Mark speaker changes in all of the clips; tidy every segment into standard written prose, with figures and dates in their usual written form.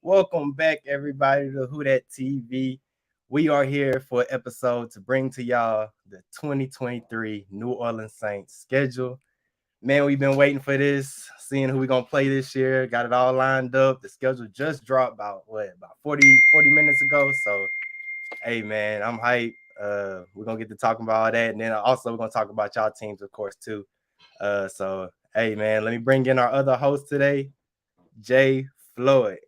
Speaker 1: Welcome back, everybody, to WhoDatTV. We are here for an episode to bring to y'all the 2023 New Orleans Saints schedule. Man, we've been waiting for this, seeing who we're going to play this year. Got it all lined up. The schedule just dropped about 40 minutes ago. So, hey, man, I'm hyped. We're going to get to talking about all that. And then also we're going to talk about y'all teams, of course, too. Hey, man, let me bring in our other host today, Jay Floyd.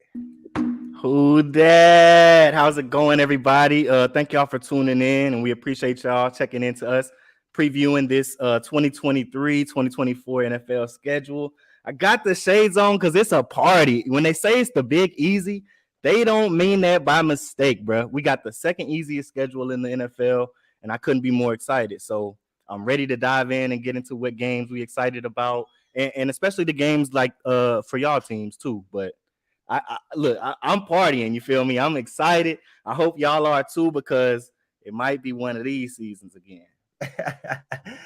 Speaker 2: Who dat? How's it going, everybody? Thank y'all for tuning in, and we appreciate y'all checking into us, previewing this 2023-2024 NFL schedule. I got the shades on because it's a party. When they say it's the Big Easy, they don't mean that by mistake, bro. We got the second easiest schedule in the NFL, and I couldn't be more excited. So I'm ready to dive in and get into what games we excited about, and especially the games like for y'all teams too. But I'm partying. You feel me? I'm excited. I hope y'all are too, because it might be one of these seasons again.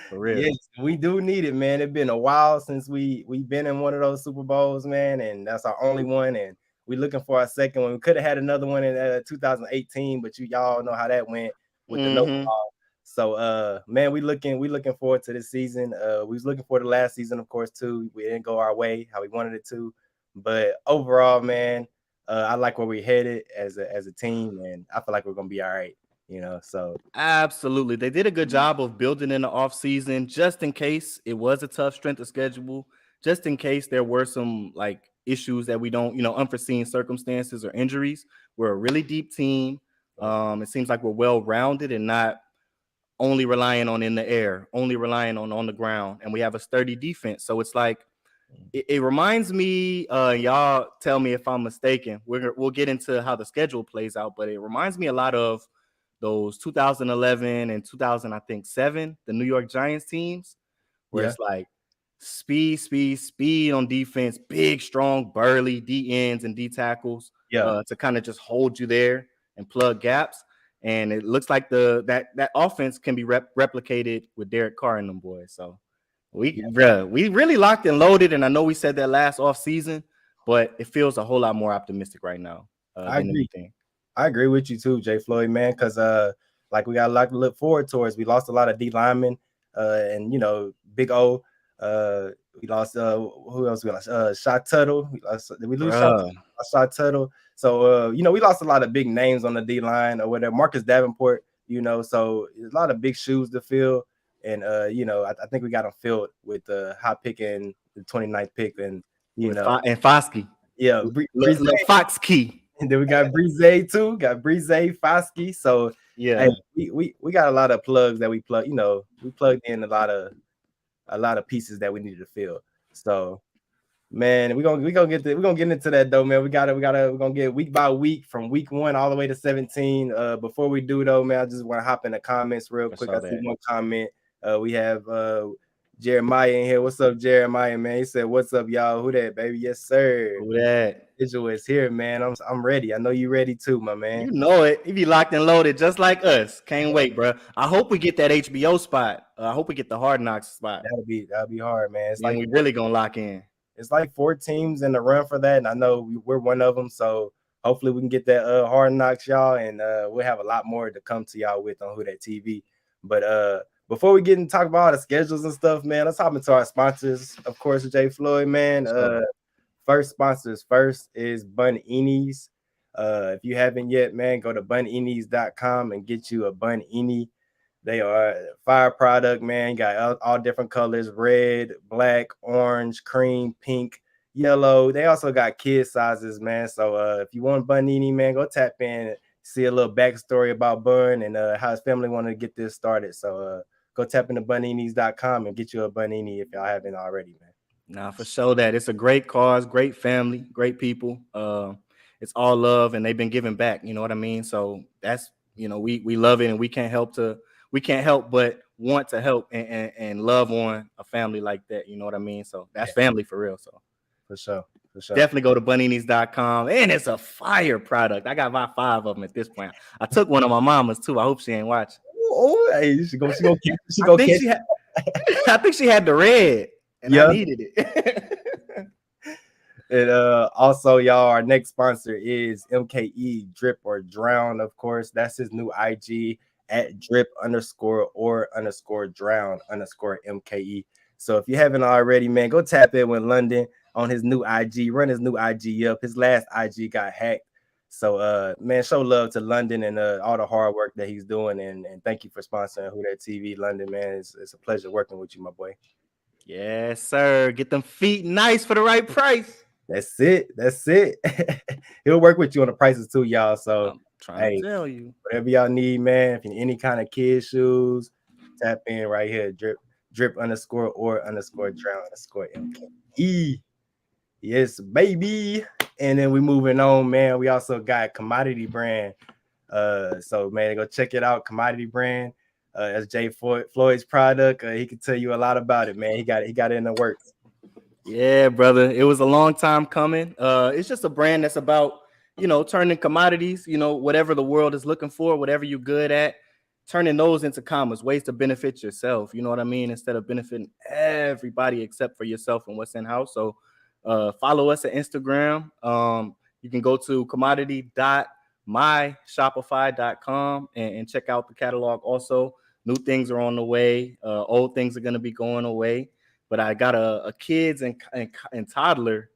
Speaker 1: For real. Yes, we do need it, man. It's been a while since we've been in one of those Super Bowls, man, and that's our only one. And we're looking for our second one. We could have had another one in 2018, but y'all know how that went with the no ball. So, man, we looking forward to this season. We was looking for the last season, of course, too. We didn't go our way how we wanted it to. But overall, man, I like where we're headed as a team, and I feel like we're gonna be all right. So
Speaker 2: absolutely, they did a good job of building in the off season, just in case it was a tough strength of schedule, just in case there were some like issues that we don't, unforeseen circumstances or injuries. We're a really deep team. It seems like we're well rounded and not only relying on in the air, only relying on the ground, and we have a sturdy defense. So it's like, it reminds me, y'all tell me if I'm mistaken. We'll get into how the schedule plays out, but it reminds me a lot of those 2011 and 2007, the New York Giants teams, where it's like speed on defense, big, strong, burly D ends and D tackles, to kind of just hold you there and plug gaps. And it looks like that offense can be replicated with Derek Carr and them boys. So we really locked and loaded, and I know we said that last off season, but it feels a whole lot more optimistic right now.
Speaker 1: I agree with you too, Jay Floyd, man, because like we got a lot to look forward towards. We lost a lot of D linemen, and Big O. We lost who else? We lost Shot Tuttle. Did we lose Shot Tuttle? So we lost a lot of big names on the D line or whatever. Marcus Davenport, so there's a lot of big shoes to fill. And I think we got them filled with the hot pick and the 29th pick, and
Speaker 2: and Foskey.
Speaker 1: Yeah,
Speaker 2: Fox Key.
Speaker 1: And then we got Breeze too. Got Breeze, Foskey. So
Speaker 2: yeah,
Speaker 1: hey, we got a lot of plugs that we plug. We plugged in a lot of pieces that we needed to fill. So man, we're gonna get into that though, man. We're gonna get week by week from week 1 all the way to 17. Before we do though, man, I just want to hop in the comments real quick. I see one comment. We have Jeremiah in here. What's up, Jeremiah, man? He said, "What's up, y'all? Who that, baby?" Yes, sir.
Speaker 2: Who that?
Speaker 1: Visual is here, man. I'm ready. I know you ready too, my man.
Speaker 2: You know it. He be locked and loaded just like us. Can't wait, bro. I hope we get that HBO spot. I hope we get the Hard Knocks spot.
Speaker 1: That'll be hard, man. It's
Speaker 2: like we really gonna lock in.
Speaker 1: It's like 4 teams in the run for that, and I know we're one of them. So hopefully we can get that Hard Knocks, y'all, and we'll have a lot more to come to y'all with on WhoDatTV. But before we get and talk about all the schedules and stuff, man, let's hop into our sponsors. Of course, Jay Floyd, man. First sponsors first is Bun-Ini's. If you haven't yet, man, go to buninis.com and get you a Bun-Ini. They are a fire product, man. You got all different colors: red, black, orange, cream, pink, yellow. They also got kid sizes, man. So if you want Bun-Ini, man, go tap in, see a little backstory about Bun and how his family wanted to get this started. So go tap into buninis.com and get you a Bun-Ini if y'all haven't already, man.
Speaker 2: Nah, for sure that. It's a great cause, great family, great people. It's all love, and they've been giving back. You know what I mean? So that's, we love it, and we can't help but want to help and love on a family like that. You know what I mean? So that's family for real. So
Speaker 1: for sure.
Speaker 2: Definitely go to buninis.com, and it's a fire product. I got about 5 of them at this point. I took one of my mama's too. I hope she ain't watching.
Speaker 1: Oh, hey, she go
Speaker 2: I think she had the red. And I needed it.
Speaker 1: And also, y'all, our next sponsor is MKE Drip or Drown, of course. That's his new IG at drip_or_drown_MKE. So if you haven't already, man, go tap in with London on his new IG. Run his new IG up. His last IG got hacked. So man, show love to London and all the hard work that he's doing. And thank you for sponsoring WhoDatTV, London, man. It's a pleasure working with you, my boy.
Speaker 2: Yes, sir. Get them feet nice for the right price.
Speaker 1: That's it. He'll work with you on the prices too, y'all. So
Speaker 2: I'm trying to tell you.
Speaker 1: whatever y'all need, man. If you need any kind of kid shoes, tap in right here. drip_or_drown_MKE. Yes, baby. And then we moving on, man. We also got Commodity Brand. So man, go check it out. Commodity Brand. That's Jay Floyd's product. He can tell you a lot about it, man. He got it in the works.
Speaker 2: Yeah, brother. It was a long time coming. It's just a brand that's about, turning commodities, whatever the world is looking for, whatever you're good at, turning those into commerce, ways to benefit yourself. You know what I mean? Instead of benefiting everybody except for yourself and what's in house. So follow us at Instagram. You can go to commodity.myshopify.com and check out the catalog. Also, new things are on the way. Old things are going to be going away. But I got a kids and toddler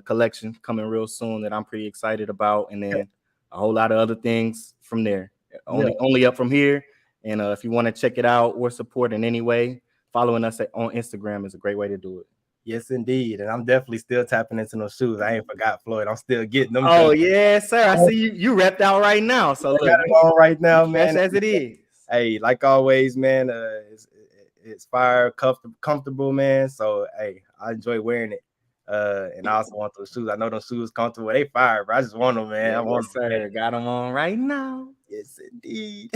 Speaker 2: collection coming real soon that I'm pretty excited about, and then a whole lot of other things from there. Only up from here. And if you want to check it out or support in any way, following us on Instagram is a great way to do it.
Speaker 1: Yes, indeed. And I'm definitely still tapping into those shoes. I ain't forgot, Floyd. I'm still getting them.
Speaker 2: Oh, yes, sir. I see you repped out right now. So look,
Speaker 1: got it on right now, man.
Speaker 2: As it is.
Speaker 1: Hey, like always, man, it's fire, comfortable, man. So, hey, I enjoy wearing it. And I also want those shoes. I know those shoes comfortable. They fire, but I just want them, man.
Speaker 2: Yeah,
Speaker 1: I want
Speaker 2: them. Sir. Got them on right now.
Speaker 1: Yes, indeed.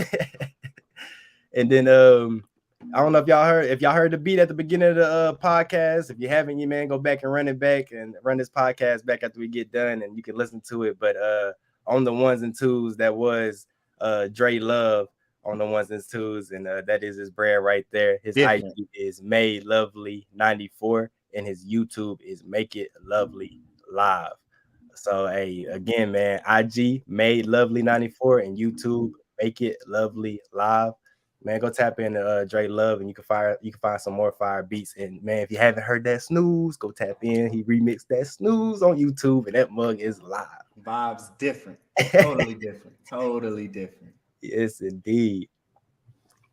Speaker 1: And then I don't know if y'all heard the beat at the beginning of the podcast. If you haven't, you man, go back and run it back and run this podcast back after we get done, and you can listen to it. But on the ones and twos, that was Dre Love on the ones and twos, and that is his brand right there. His IG is Made Lovely 94, and his YouTube is Make It Lovely Live. So hey, again, man, IG Made Lovely 94 and YouTube Make It Lovely Live. Man, go tap into Dre Love, and you can find some more fire beats. And man, if you haven't heard that snooze, go tap in. He remixed that snooze on YouTube, and that mug is live.
Speaker 2: Vibes different, totally different, totally different.
Speaker 1: Yes, indeed.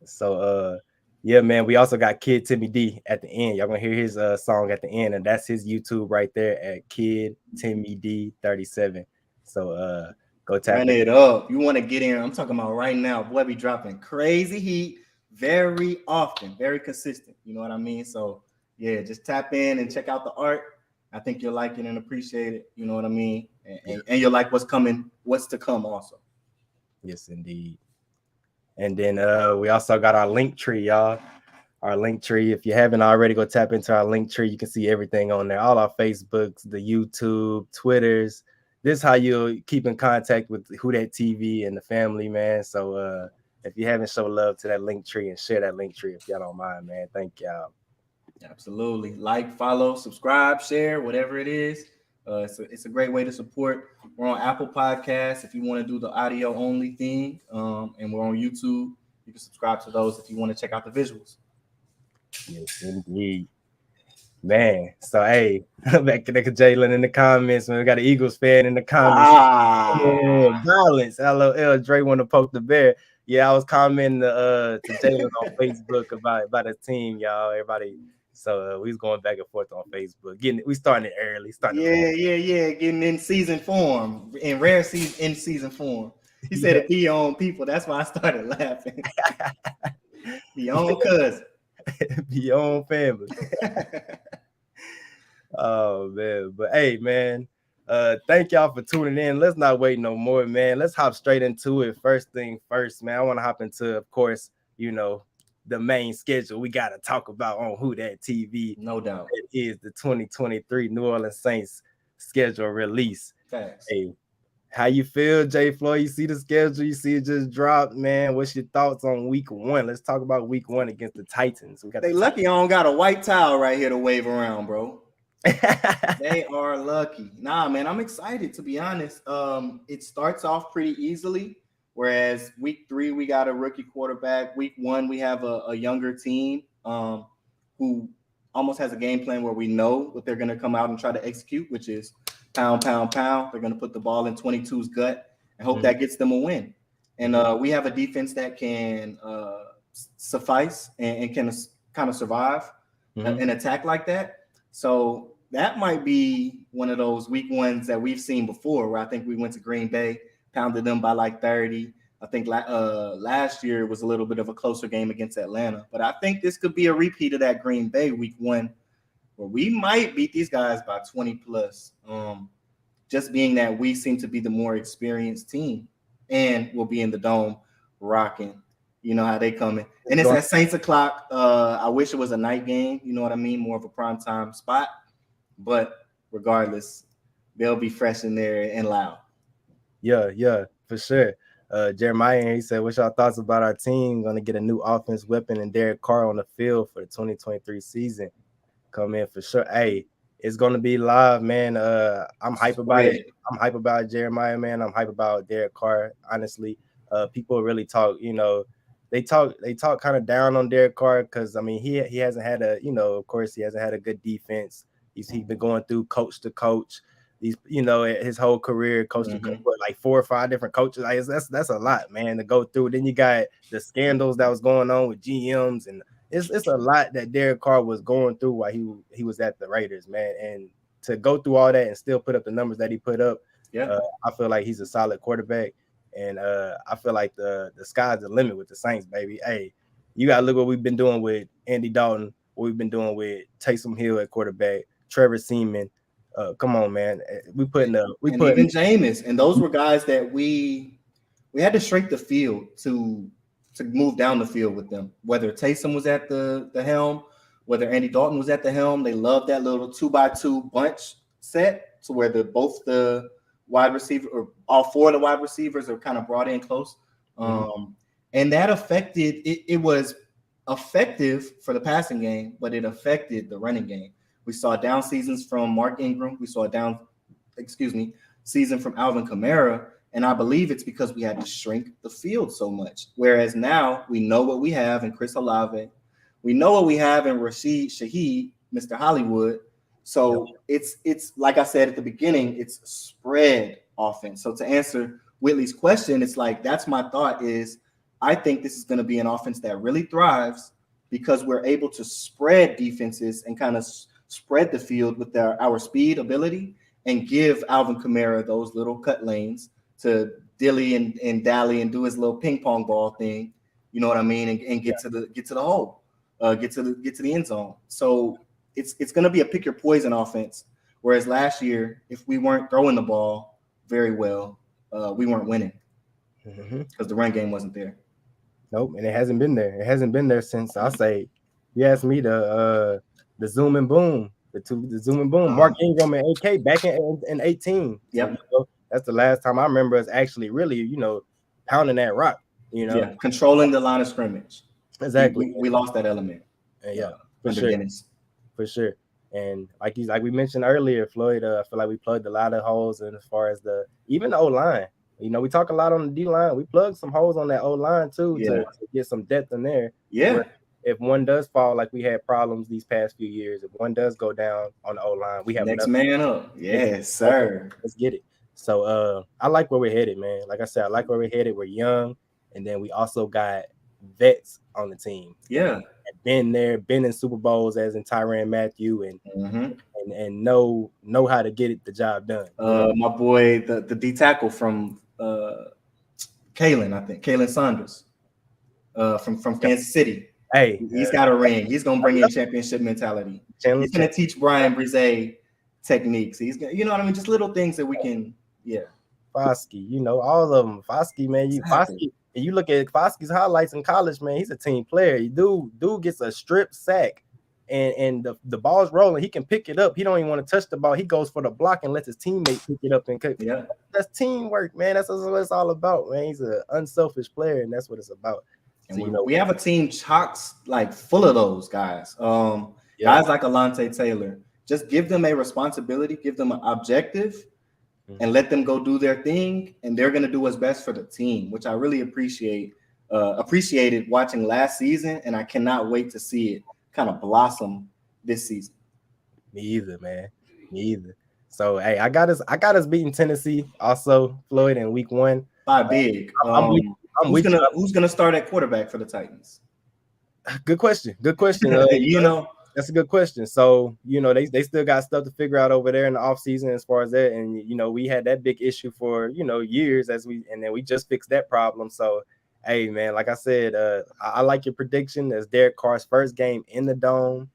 Speaker 1: So yeah, man, we also got Kid Timmy D at the end. Y'all gonna hear his song at the end, and that's his YouTube right there at Kid Timmy D 37. So go tap
Speaker 2: Run it up. You want to get in? I'm talking about right now. Boy, be dropping crazy heat very often, very consistent. You know what I mean? So yeah, just tap in and check out the art. I think you'll like it and appreciate it. You know what I mean? And you'll like what's to come also.
Speaker 1: Yes, indeed. And then we also got our link tree, y'all. Our link tree. If you haven't already, go tap into our link tree. You can see everything on there. All our Facebooks, the YouTube, Twitters. This is how you'll keep in contact with WhoDatTV and the family, man. So if you haven't, show love to that link tree and share that link tree if y'all don't mind, man. Thank y'all.
Speaker 2: Absolutely. Like, follow, subscribe, share, whatever it is. It's a great way to support. We're on Apple Podcasts if you want to do the audio only thing, and we're on YouTube. You can subscribe to those if you want to check out the visuals.
Speaker 1: Yes, indeed. Man, so hey, back to Jalen in the comments. Man, we got an Eagles fan in the comments. Yeah, violence. LOL. Dre want to poke the bear. Yeah, I was commenting to Jalen on Facebook about his team, y'all. Everybody. So we was going back and forth on Facebook. We starting it early.
Speaker 2: Getting in season form, in rare season form. He said it be your own people. That's why I started laughing. Be your own cousin.
Speaker 1: Be your own family. Oh man, but hey man, thank y'all for tuning in. Let's not wait no more, man. Let's hop straight into it. First thing first, man. I want to hop into, of course, the main schedule we got to talk about on WhoDatTV.
Speaker 2: No doubt.
Speaker 1: It is the 2023 New Orleans Saints schedule release.
Speaker 2: Thanks.
Speaker 1: Hey, how you feel, Jay Floyd? You see the schedule? You see it just dropped, man. What's your thoughts on week one? Let's talk about week one against the Titans.
Speaker 2: Lucky I don't got a white towel right here to wave around, bro. They are lucky. Nah, man, I'm excited to be honest. It starts off pretty easily. Whereas week 3 we got a rookie quarterback. Week 1 we have a younger team who almost has a game plan where we know what they're going to come out and try to execute, which is pound, pound, pound. They're going to put the ball in 22's gut and hope that gets them a win. And we have a defense that can suffice and can kind of survive an attack like that. So that might be one of those week ones that we've seen before, where I think we went to Green Bay, pounded them by like 30. I think last year was a little bit of a closer game against Atlanta. But I think this could be a repeat of that Green Bay week 1, where we might beat these guys by 20 plus. Just being that we seem to be the more experienced team, and we'll be in the dome rocking. You know how they coming. And it's at Saints o'clock. I wish it was a night game. You know what I mean? More of a primetime spot. But regardless, they'll be fresh in there and loud.
Speaker 1: Yeah, for sure. Jeremiah, he said, what's your thoughts about our team going to get a new offense weapon and Derek Carr on the field for the 2023 season? Come in for sure. Hey, it's going to be live, man. I'm hype about it. I'm hype about Jeremiah, man. I'm hype about Derek Carr, honestly. People really talk, they talk kind of down on Derek Carr because, I mean, he hasn't had of course, he hasn't had a good defense. He's been going through coach to coach. His whole career, coach to coach, like 4 or 5 different coaches. Like, that's a lot, man, to go through. Then you got the scandals that was going on with GMs, and it's a lot that Derek Carr was going through while he was at the Raiders, man. And to go through all that and still put up the numbers that he put up, I feel like he's a solid quarterback. And I feel like the sky's the limit with the Saints, baby. Hey, you got to look what we've been doing with Andy Dalton, what we've been doing with Taysom Hill at quarterback, Trevor Seaman. Come on, man. Even
Speaker 2: Jameis. And those were guys that we had to shrink the field to move down the field with them. Whether Taysom was at the helm, whether Andy Dalton was at the helm, they loved that little 2x2 bunch set to where both the wide receiver or all 4 of the wide receivers are kind of brought in close. And that affected it was effective for the passing game, but it affected the running game. We saw down seasons from Mark Ingram. We saw a down season from Alvin Kamara. And I believe it's because we had to shrink the field so much. Whereas now we know what we have in Chris Olave. We know what we have in Rashid Shaheed, Mr. Hollywood. So it's like I said at the beginning, it's spread offense. So to answer Whitley's question, it's like that's my thought is I think this is going to be an offense that really thrives because we're able to spread defenses and kind of spread the field with our speed ability and give Alvin Kamara those little cut lanes to dilly and dally and do his little ping pong ball thing. You know what I mean? And get to the hole, get to the end zone. So it's going to be a pick your poison offense. Whereas last year, if we weren't throwing the ball very well, we weren't winning because the run game wasn't there.
Speaker 1: Nope, and it hasn't been there. It hasn't been there since I say, you asked me the Zoom and Boom, the Zoom and Boom, Mark Ingram and AK back in 18.
Speaker 2: Yep.
Speaker 1: So, that's the last time I remember us actually really, pounding that rock.
Speaker 2: Controlling the line of scrimmage.
Speaker 1: Exactly.
Speaker 2: We lost that element.
Speaker 1: For sure. And like we mentioned earlier, Floyd, I feel like we plugged a lot of holes, and as far as even the O-line. We talk a lot on the D-line. We plugged some holes on that O-line too to get some depth in there.
Speaker 2: Yeah.
Speaker 1: If one does fall, like we had problems these past few years, if one does go down on the O-line, we have
Speaker 2: next man up. Yes, sir.
Speaker 1: Let's get it. So I like where we're headed, man. Like I said, I like where we're headed. We're young, and then we also got vets on the team.
Speaker 2: Yeah.
Speaker 1: Been in Super Bowls as in Tyrann Mathieu and know how to get the job done.
Speaker 2: My boy, the D tackle from Kalen Saunders from Kansas City.
Speaker 1: Hey,
Speaker 2: he's got a ring. He's gonna bring in championship mentality. He's gonna teach Brian Brise techniques. He's gonna, what I mean, just little things that we can. Yeah,
Speaker 1: Foskey, all of them. Foskey, man, Foskey. And you look at Foskey's highlights in college, man. He's a team player. Dude gets a strip sack, and the ball's rolling. He can pick it up. He don't even want to touch the ball. He goes for the block and lets his teammate pick it up and cook.
Speaker 2: Yeah,
Speaker 1: that's teamwork, man. That's what it's all about, man. He's an unselfish player, and that's what it's about.
Speaker 2: And so, we have a team chock like full of those guys. Guys like Alontae Taylor, just give them a responsibility, give them an objective, and let them go do their thing, and they're going to do what's best for the team, which I really appreciated watching last season, and I cannot wait to see it kind of blossom this season.
Speaker 1: Me either, man. Me either. So hey, I got us beating Tennessee also, Floyd, in week 1
Speaker 2: by big. Who's gonna start at quarterback for the Titans?
Speaker 1: Good question. That's a good question. So, they still got stuff to figure out over there in the offseason as far as that. And, we had that big issue for, years and then we just fixed that problem. So, hey, man, like I said, I like your prediction. That's Derek Carr's first game in the Dome.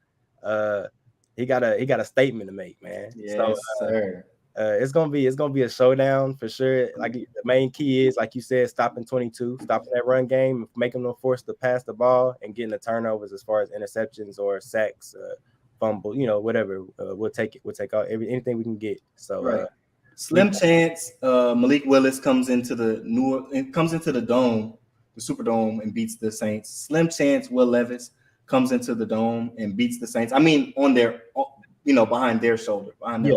Speaker 1: He got a statement to make, man.
Speaker 2: Yes, sir.
Speaker 1: It's gonna be a showdown for sure. Like the main key is, like you said, stopping that run game, making them force to pass the ball, and getting the turnovers as far as interceptions or sacks, fumble, whatever. We'll take all anything we can get. So
Speaker 2: right. Slim chance Malik Willis comes into the Dome, the Superdome, and beats the Saints. Slim chance Will Levis comes into the Dome and beats the Saints. I mean, on their, behind their shoulder, behind their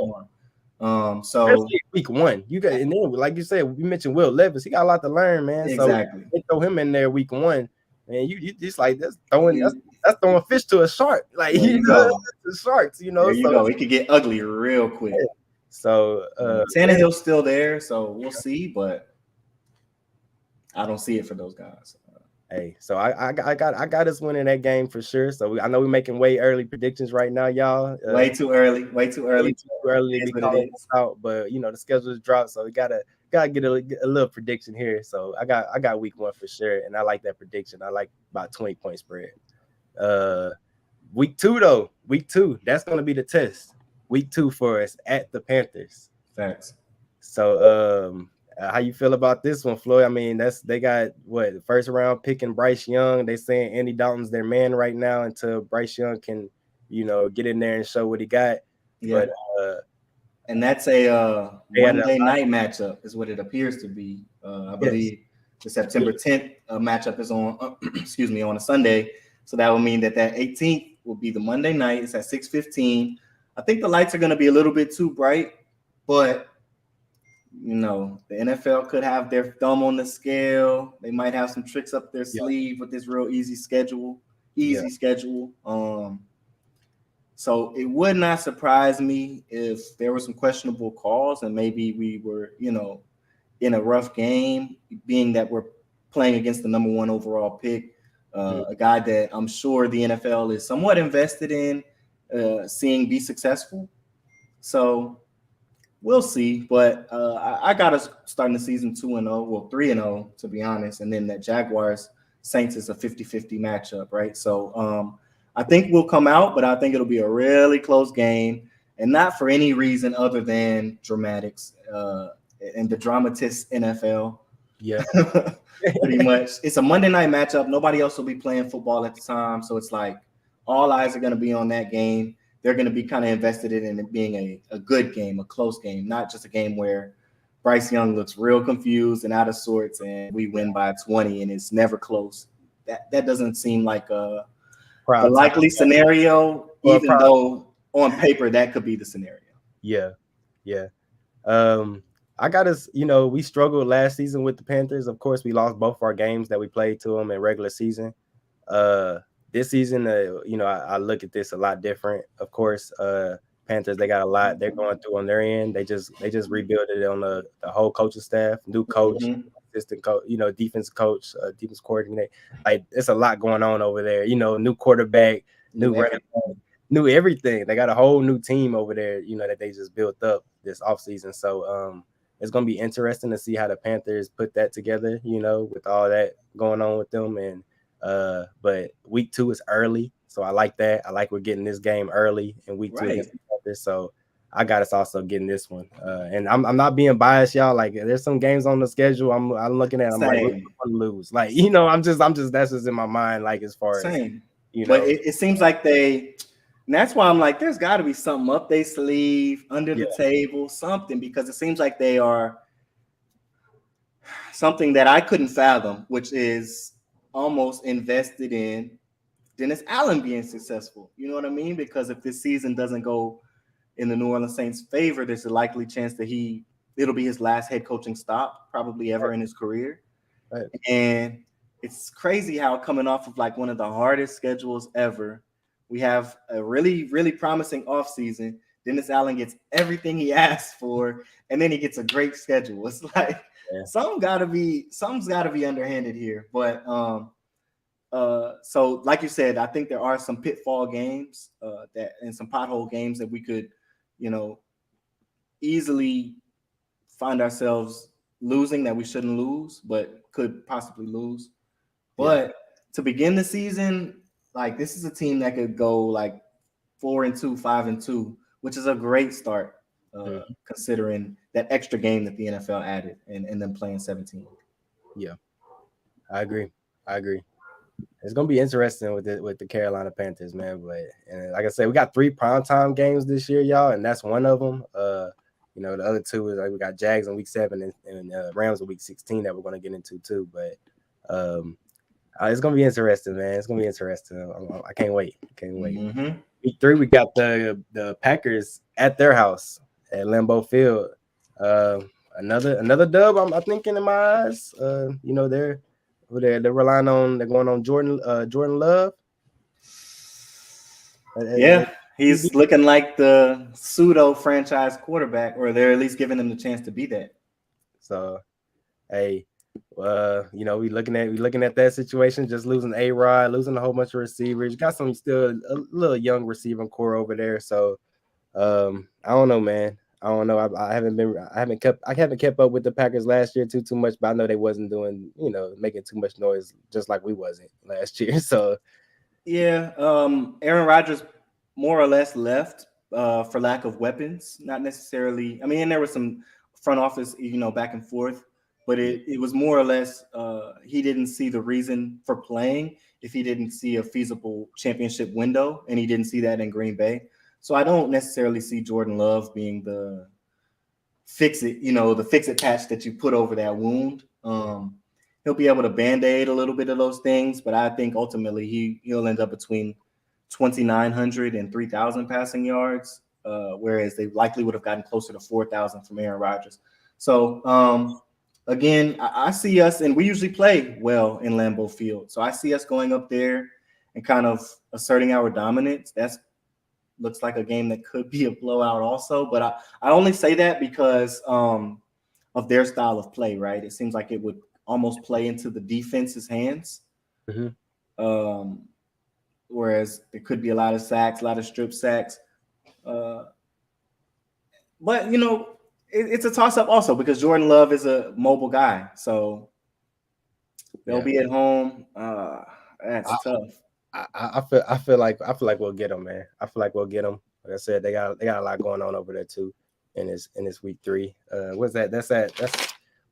Speaker 2: arm. So
Speaker 1: week 1, you got, and then like you said, we mentioned Will Levis. He got a lot to learn, man.
Speaker 2: Exactly.
Speaker 1: So throw him in there week 1, and you just like that's throwing fish to a shark. Like the sharks,
Speaker 2: There you go. It could get ugly real quick.
Speaker 1: Yeah. So
Speaker 2: Tannehill's still there, so we'll see, but I don't see it for those guys.
Speaker 1: Hey, so I got us winning that game for sure. So I know we're making way early predictions right now, y'all.
Speaker 2: Way too early
Speaker 1: to be calling this out. But the schedule is dropped, so we gotta get a little prediction here. So I got week 1 for sure, and I like that prediction. I like about 20-point spread. Week 2 though, that's gonna be the test. Week 2 for us at the Panthers.
Speaker 2: Thanks.
Speaker 1: So how you feel about this one, Floyd? I mean, they got the first round picking Bryce Young. They saying Andy Dalton's their man right now until Bryce Young can, get in there and show what he got.
Speaker 2: Yeah. But and that's a Monday night matchup, is what it appears to be. I believe the September 10th matchup is on, on a Sunday. So that would mean that 18th will be the Monday night. It's at 6:15. I think the lights are going to be a little bit too bright, but the NFL could have their thumb on the scale. They might have some tricks up their sleeve with this real easy schedule. So it would not surprise me if there were some questionable calls and maybe we were, in a rough game, being that we're playing against the number 1 overall pick, a guy that I'm sure the NFL is somewhat invested in seeing be successful. So we'll see, but I got us starting the season 2-0, well 3-0 to be honest, and then that Jaguars Saints is a 50-50 matchup, right? So I think we'll come out, but I think it'll be a really close game, and not for any reason other than dramatics and the dramatist NFL.
Speaker 1: Yeah,
Speaker 2: pretty much. It's a Monday night matchup. Nobody else will be playing football at the time, so it's like all eyes are going to be on that game. They're going to be kind of invested in it being a good game, a close game, not just a game where Bryce Young looks real confused and out of sorts and we win by 20 and it's never close. That doesn't seem like a likely scenario, even though on paper that could be the scenario.
Speaker 1: Yeah. I got us, we struggled last season with the Panthers. Of course, we lost both our games that we played to them in regular season. This season, I look at this a lot different. Of course, Panthers, they got a lot they're going through on their end. They just rebuilt it on the whole coaching staff, new coach, assistant coach, defense coach, defense coordinator. Like, it's a lot going on over there. New quarterback, new everything. They got a whole new team over there, that they just built up this offseason. So it's going to be interesting to see how the Panthers put that together, with all that going on with them. And but week 2 is early, so I like that. I like we're getting this game early in week 2 against the Panthers, so I got us also getting this one. And I'm not being biased, y'all. Like, there's some games on the schedule I'm looking at. I'm like, we're gonna lose. Like, I'm just that's just in my mind. Like, as far as
Speaker 2: but it seems like and that's why I'm like, there's got to be something up their sleeve, under the table, something, because it seems like they are something that I couldn't fathom, which is almost invested in Dennis Allen being successful. You know what I mean? Because if this season doesn't go in the New Orleans Saints' favor, there's a likely chance that it'll be his last head coaching stop probably ever in his career.
Speaker 1: Right.
Speaker 2: And it's crazy how coming off of like one of the hardest schedules ever, we have a really, really promising offseason. Dennis Allen gets everything he asked for, and then he gets a great schedule. It's like something's gotta be underhanded here. But so like you said, I think there are some pitfall games and some pothole games that we could, easily find ourselves losing that we shouldn't lose, but could possibly lose. But to begin the season, like this is a team that could go like 4-2, 5-2, which is a great start considering that extra game that the NFL added and them playing 17.
Speaker 1: Yeah, I agree. It's gonna be interesting with the Carolina Panthers, man. But like I said, we got 3 primetime games this year, y'all, and that's one of them. The other 2 is like we got Jags in week 7 and Rams in week 16 that we're gonna get into too. But it's gonna be interesting, man. It's gonna be interesting. I can't wait.
Speaker 2: Mm-hmm.
Speaker 1: Week 3, we got the Packers at their house at Lambeau Field. Another dub. I'm thinking in my eyes. They're relying on. They're going on Jordan Love.
Speaker 2: Yeah, he's looking like the pseudo franchise quarterback, or they're at least giving him the chance to be that.
Speaker 1: So, hey, we looking at that situation. Just losing A-Rod, losing a whole bunch of receivers. Got some still a little young receiving core over there. So, I don't know, man. I don't know. I haven't kept up with the Packers last year too much, but I know they wasn't doing, making too much noise, just like we wasn't last year. So
Speaker 2: yeah, Aaron Rodgers more or less left for lack of weapons, not necessarily. I mean, and there was some front office, back and forth, but it was more or less he didn't see the reason for playing if he didn't see a feasible championship window, and he didn't see that in Green Bay. So I don't necessarily see Jordan Love being the fix-it patch that you put over that wound. He'll be able to band-aid a little bit of those things, but I think ultimately he'll end up between 2,900 and 3,000 passing yards, whereas they likely would have gotten closer to 4,000 from Aaron Rodgers. So again, I see us, and we usually play well in Lambeau Field. So I see us going up there and kind of asserting our dominance. That's looks like a game that could be a blowout also, but I only say that because of their style of play, right? It seems like it would almost play into the defense's hands.
Speaker 1: Mm-hmm.
Speaker 2: Whereas there could be a lot of sacks, a lot of strip sacks. But, it's a toss-up also because Jordan Love is a mobile guy. So they'll be at home. That's tough.
Speaker 1: I feel like we'll get them, man. I feel like we'll get them. Like I said, they got a lot going on over there too in this week 3. What's that? That's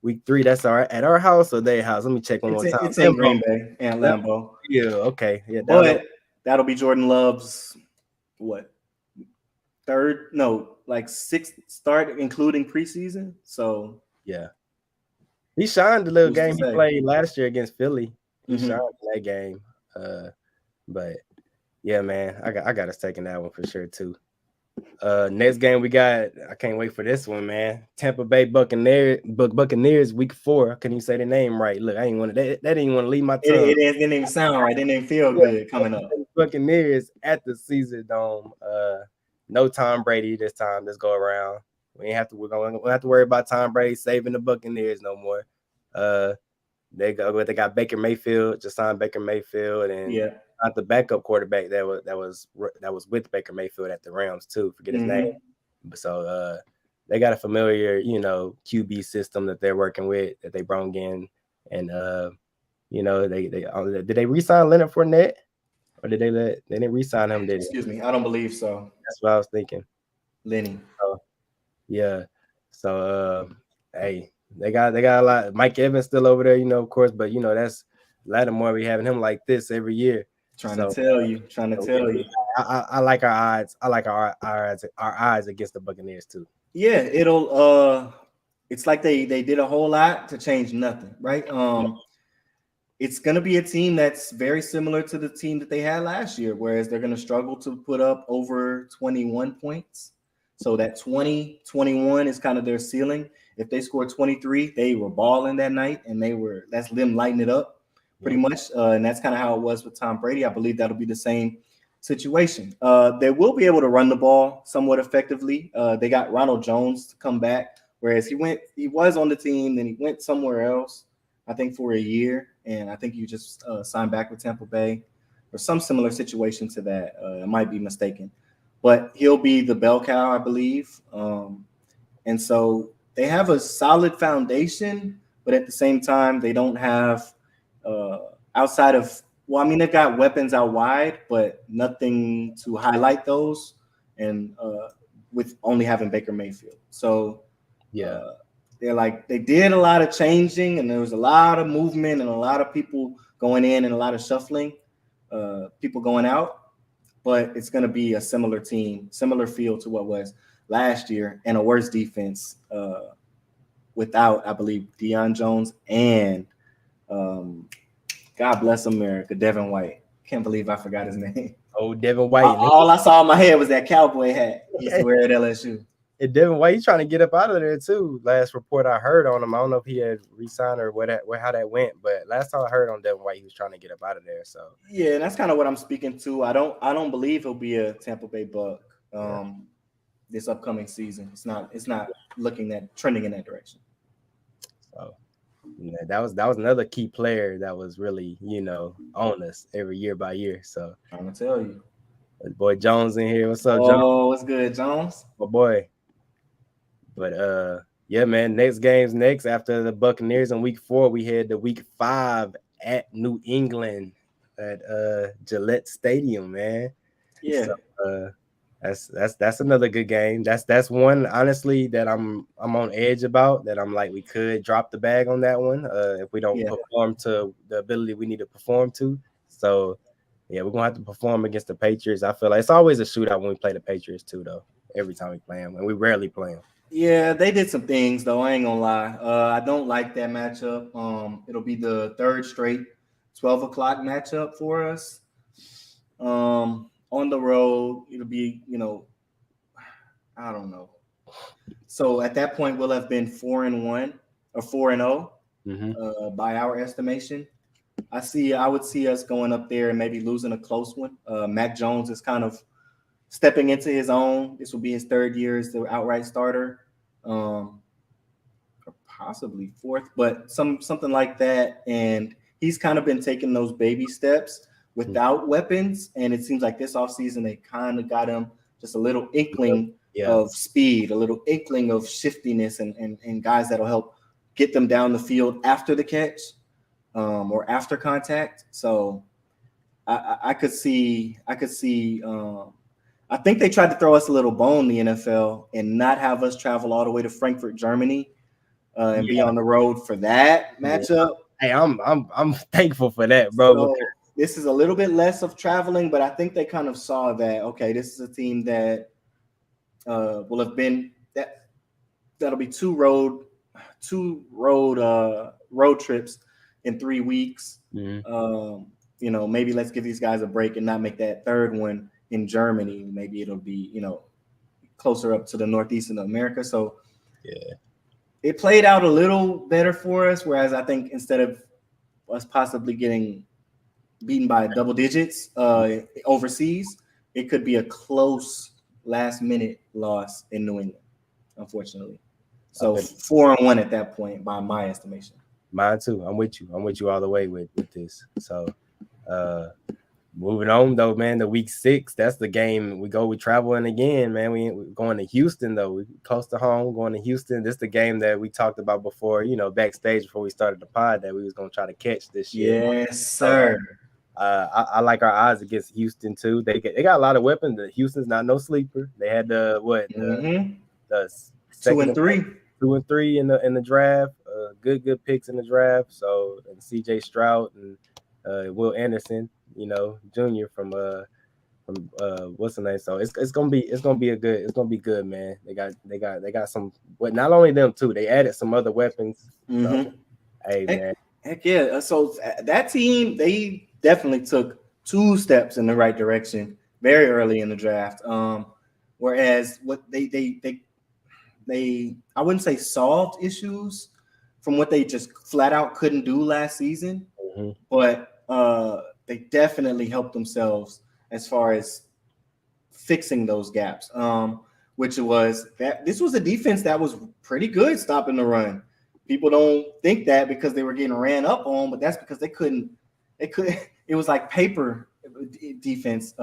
Speaker 1: week 3. That's at our house or their house. Let me check one more time.
Speaker 2: It's in Green Bay and Lambeau.
Speaker 1: Yeah, okay. Yeah,
Speaker 2: but that'll be Jordan Love's sixth start, including preseason. So
Speaker 1: yeah, he shined the little game he played last year against Philly. He shined in that game. But yeah, man, I got us taking that one for sure too. Next game we got, I can't wait for this one, man. Tampa Bay Buccaneers week 4. I couldn't even say the name right. Look, I didn't want to. That didn't want to leave my tongue.
Speaker 2: It didn't even sound right. It didn't feel good coming up.
Speaker 1: Buccaneers at the Caesar Dome. No Tom Brady this time. This go around. We don't have to worry about Tom Brady saving the Buccaneers no more. They got Baker Mayfield, just signed Baker Mayfield, and not the backup quarterback that was with Baker Mayfield at the Rams too. Forget his name. So they got a familiar, QB system that they're working with that they brought in, and did they re-sign Leonard Fournette, or did they didn't re-sign him? Did
Speaker 2: Excuse me, I don't believe so.
Speaker 1: That's what I was thinking.
Speaker 2: Lenny.
Speaker 1: Yeah. So hey. They got a lot. Mike Evans still over there, of course, but that's Lattimore. We having him like this every year.
Speaker 2: Trying to tell you.
Speaker 1: I like our odds. I like our odds against the Buccaneers too.
Speaker 2: Yeah, it'll. It's like they did a whole lot to change nothing, right? It's going to be a team that's very similar to the team that they had last year, whereas they're going to struggle to put up over 21 points. So that 20-21 is kind of their ceiling. If they score 23, they were balling that night, and that's them lighting it up pretty much. And that's kind of how it was with Tom Brady. I believe that'll be the same situation. They will be able to run the ball somewhat effectively. They got Ronald Jones to come back, whereas he was on the team, then he went somewhere else, I think for a year, and I think you just signed back with Tampa Bay or some similar situation to that. I might be mistaken, but he'll be the bell cow, I believe. And so they have a solid foundation, but at the same time, they don't have outside of, well, I mean, they've got weapons out wide, but nothing to highlight those, and with only having Baker Mayfield. So they did a lot of changing, and there was a lot of movement and a lot of people going in and a lot of shuffling, people going out. But it's going to be a similar team, similar feel to what was last year, and a worse defense without, I believe, Deion Jones and God bless America, Devin White. Can't believe I forgot his name.
Speaker 1: Oh, Devin White.
Speaker 2: All I saw in my head was that cowboy hat he used to wear at LSU.
Speaker 1: And Devin White, he's trying to get up out of there too. Last report I heard on him, I don't know if he had re-signed or how that went, but last time I heard on Devin White, he was trying to get up out of there. So
Speaker 2: yeah, and that's kind of what I'm speaking to. I don't believe he'll be a Tampa Bay Buck this upcoming season. It's not trending in that direction.
Speaker 1: So that was another key player that was really, on us every year by year. So
Speaker 2: I'm gonna tell you.
Speaker 1: Boy Jones in here. What's up,
Speaker 2: Jones?
Speaker 1: Jones?
Speaker 2: What's good, Jones?
Speaker 1: My boy. But yeah, man, next game's next after the Buccaneers in week 4. We head to week 5 at New England at Gillette Stadium, man.
Speaker 2: Yeah.
Speaker 1: So, that's another good game. That's one honestly that I'm on edge about, that I'm like, we could drop the bag on that one if we don't perform to the ability we need to perform to. So yeah, we're gonna have to perform against the Patriots. I feel like it's always a shootout when we play the Patriots too, though. Every time we play them, and we rarely play them.
Speaker 2: Yeah, they did some things though. I ain't gonna lie. I don't like that matchup. It'll be the third straight 12 o'clock matchup for us. On the road, it'll be, I don't know. So at that point, we'll have been 4-1 or 4-0 by our estimation. I would see us going up there and maybe losing a close one. Mac Jones is kind of stepping into his own. This will be his third year as the outright starter, or possibly fourth, but something like that. And he's kind of been taking those baby steps without weapons. And it seems like this offseason, they kind of got him just a little inkling of speed, a little inkling of shiftiness, and guys that'll help get them down the field after the catch or after contact. So I could see. I think they tried to throw us a little bone, the NFL, and not have us travel all the way to Frankfurt, Germany, and be on the road for that matchup.
Speaker 1: Hey, I'm thankful for that, bro.
Speaker 2: So this is a little bit less of traveling, but I think they kind of saw that, okay, this is a team that will have been that'll be two road trips in 3 weeks. Maybe let's give these guys a break and not make that third one in Germany. Maybe it'll be, closer up to the northeast of America. So it played out a little better for us. Whereas I think instead of us possibly getting beaten by double digits overseas, it could be a close last minute loss in New England, unfortunately. So 4-1 at that point by my estimation.
Speaker 1: Mine too. I'm with you all the way with this. So moving on though, man, to week 6, that's the game we traveling again, man. We're going to Houston though. We're close to home, going to Houston. This is the game that we talked about before, backstage before we started the pod, that we was going to try to catch this year.
Speaker 2: Yes, sir.
Speaker 1: I like our odds against Houston too. They got a lot of weapons. Houston's not no sleeper. They had the
Speaker 2: 2 and 3.
Speaker 1: 2 and 3 in the draft. Good picks in the draft. So, and CJ Stroud and Will Anderson, Jr. from what's the name? So it's gonna be good, man. They got some, but not only them too. They added some other weapons. So, hey, man.
Speaker 2: Heck yeah. So that team, they definitely took 2 steps in the right direction very early in the draft. Whereas what they I wouldn't say solved issues from what they just flat out couldn't do last season, but they definitely helped themselves as far as fixing those gaps. Which was that this was a defense that was pretty good stopping the run. People don't think that because they were getting ran up on, but that's because they couldn't. It was like paper defense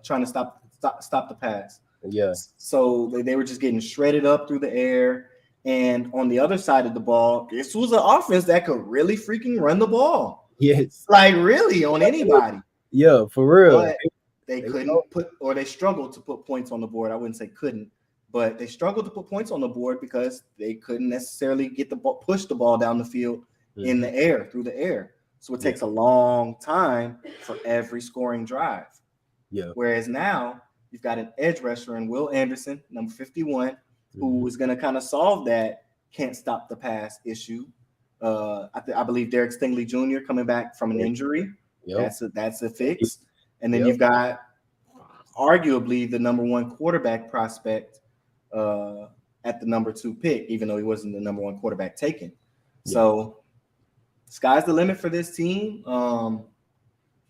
Speaker 2: trying to stop the pass.
Speaker 1: Yeah.
Speaker 2: So they were just getting shredded up through the air. And on the other side of the ball, this was an offense that could really freaking run the ball.
Speaker 1: Yes.
Speaker 2: Like really on anybody.
Speaker 1: Yeah, for real.
Speaker 2: But they couldn't put, or they struggled to put points on the board. I wouldn't say couldn't, but they struggled to put points on the board because they couldn't necessarily get the ball, push the ball down the field in the air, through the air. So it takes a long time for every scoring drive.
Speaker 1: Yeah.
Speaker 2: Whereas now you've got an edge rusher in Will Anderson, number 51, who is going to kind of solve that can't stop the pass issue. I believe Derek Stingley Jr. coming back from an injury. Yep. That's a fix. And then you've got arguably the number one quarterback prospect at the number 2 pick, even though he wasn't the number 1 quarterback taken. Yeah. So sky's the limit for this team.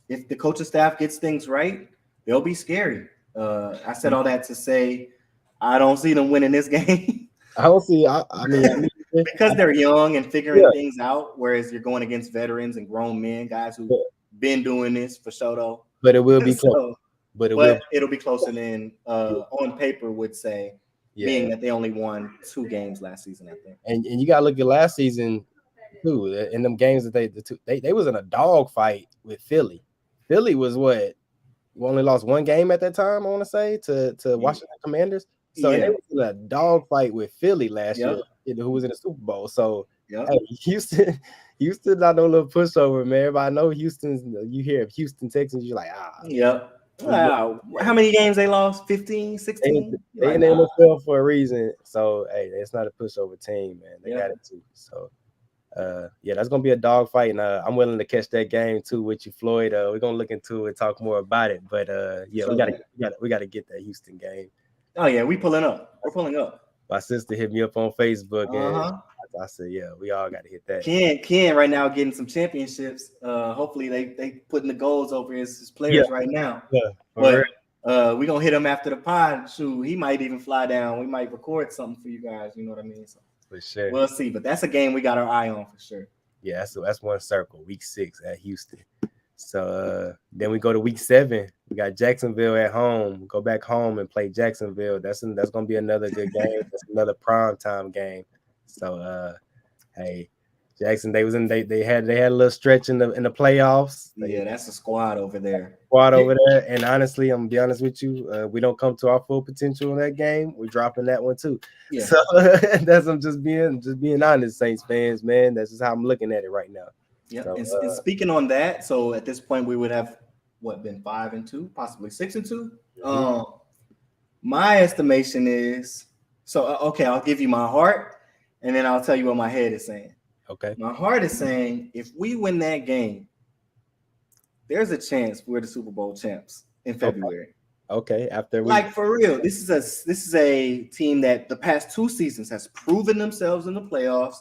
Speaker 2: If the coaching staff gets things right, they'll be scary. I said all that to say I don't see them winning this game.
Speaker 1: I don't see. I mean,
Speaker 2: because they're young and figuring things out, whereas you're going against veterans and grown men, guys who've been doing this for sure, though.
Speaker 1: But it will be close.
Speaker 2: But it'll be closer than on paper would say, being that they only won 2 games last season, I think.
Speaker 1: And you gotta look at last season too. In them games that they was in a dog fight with Philly. Philly was what? We only lost 1 game at that time, I want to say, to Washington Commanders. So they was in a dog fight with Philly last year, who was in the Super Bowl. So hey, Houston not no little pushover, man. Everybody know Houston's. You hear of Houston Texans, you're like,
Speaker 2: Wow. How many games they lost? 15, 16?
Speaker 1: They in the NFL for a reason. So hey, it's not a pushover team, man. They got it too. So that's gonna be a dog fight, and I'm willing to catch that game too with you, Floyd. We're gonna look into it, talk more about it. But we gotta get that Houston game.
Speaker 2: Oh yeah, we pulling up. We're pulling up.
Speaker 1: My sister hit me up on Facebook, and I said, "Yeah, we all got to hit that."
Speaker 2: Ken right now getting some championships. Hopefully they putting the goals over his players right now. Yeah, but we gonna hit him after the pod. Shoot, he might even fly down. We might record something for you guys. You know what I mean? So
Speaker 1: for sure,
Speaker 2: we'll see. But that's a game we got our eye on for sure.
Speaker 1: Yeah, that's one circle. Week 6 at Houston. So then we go to week 7. We got Jacksonville at home. Go back home and play Jacksonville. That's gonna be another good game. That's another prime time game. So hey, Jackson, they had a little stretch in the playoffs.
Speaker 2: That's a squad over there.
Speaker 1: And honestly, I'm gonna be honest with you, we don't come to our full potential in that game. We're dropping that one too. Yeah. So I'm just being honest, Saints fans, man. That's just how I'm looking at it right now.
Speaker 2: Yeah, so, and speaking on that, so at this point we would have been 5-2, possibly 6-2. My estimation is okay. I'll give you my heart, and then I'll tell you what my head is saying.
Speaker 1: Okay.
Speaker 2: My heart is saying if we win that game, there's a chance we're the Super Bowl champs in February.
Speaker 1: Okay. After
Speaker 2: for real, this is a team that the past 2 seasons has proven themselves in the playoffs.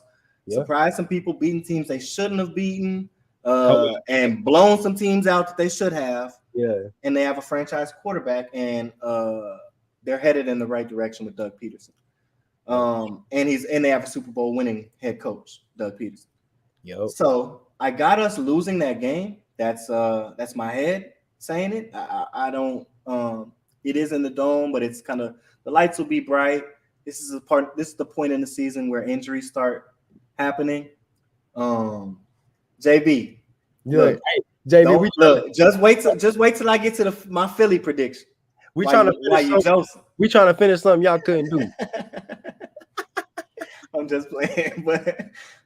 Speaker 2: Surprised some people, beating teams they shouldn't have beaten, and blown some teams out that they should have.
Speaker 1: Yeah.
Speaker 2: And they have a franchise quarterback, and they're headed in the right direction with Doug Peterson. And they have a Super Bowl winning head coach, Doug Peterson.
Speaker 1: Yep.
Speaker 2: So I got us losing that game. That's my head saying it. I don't. It is in the dome, but it's kind of the lights will be bright. This is the point in the season where injuries start happening. JB.
Speaker 1: Look, JB,
Speaker 2: just wait till I get to my Philly prediction.
Speaker 1: We trying to finish something y'all couldn't do.
Speaker 2: I'm just playing,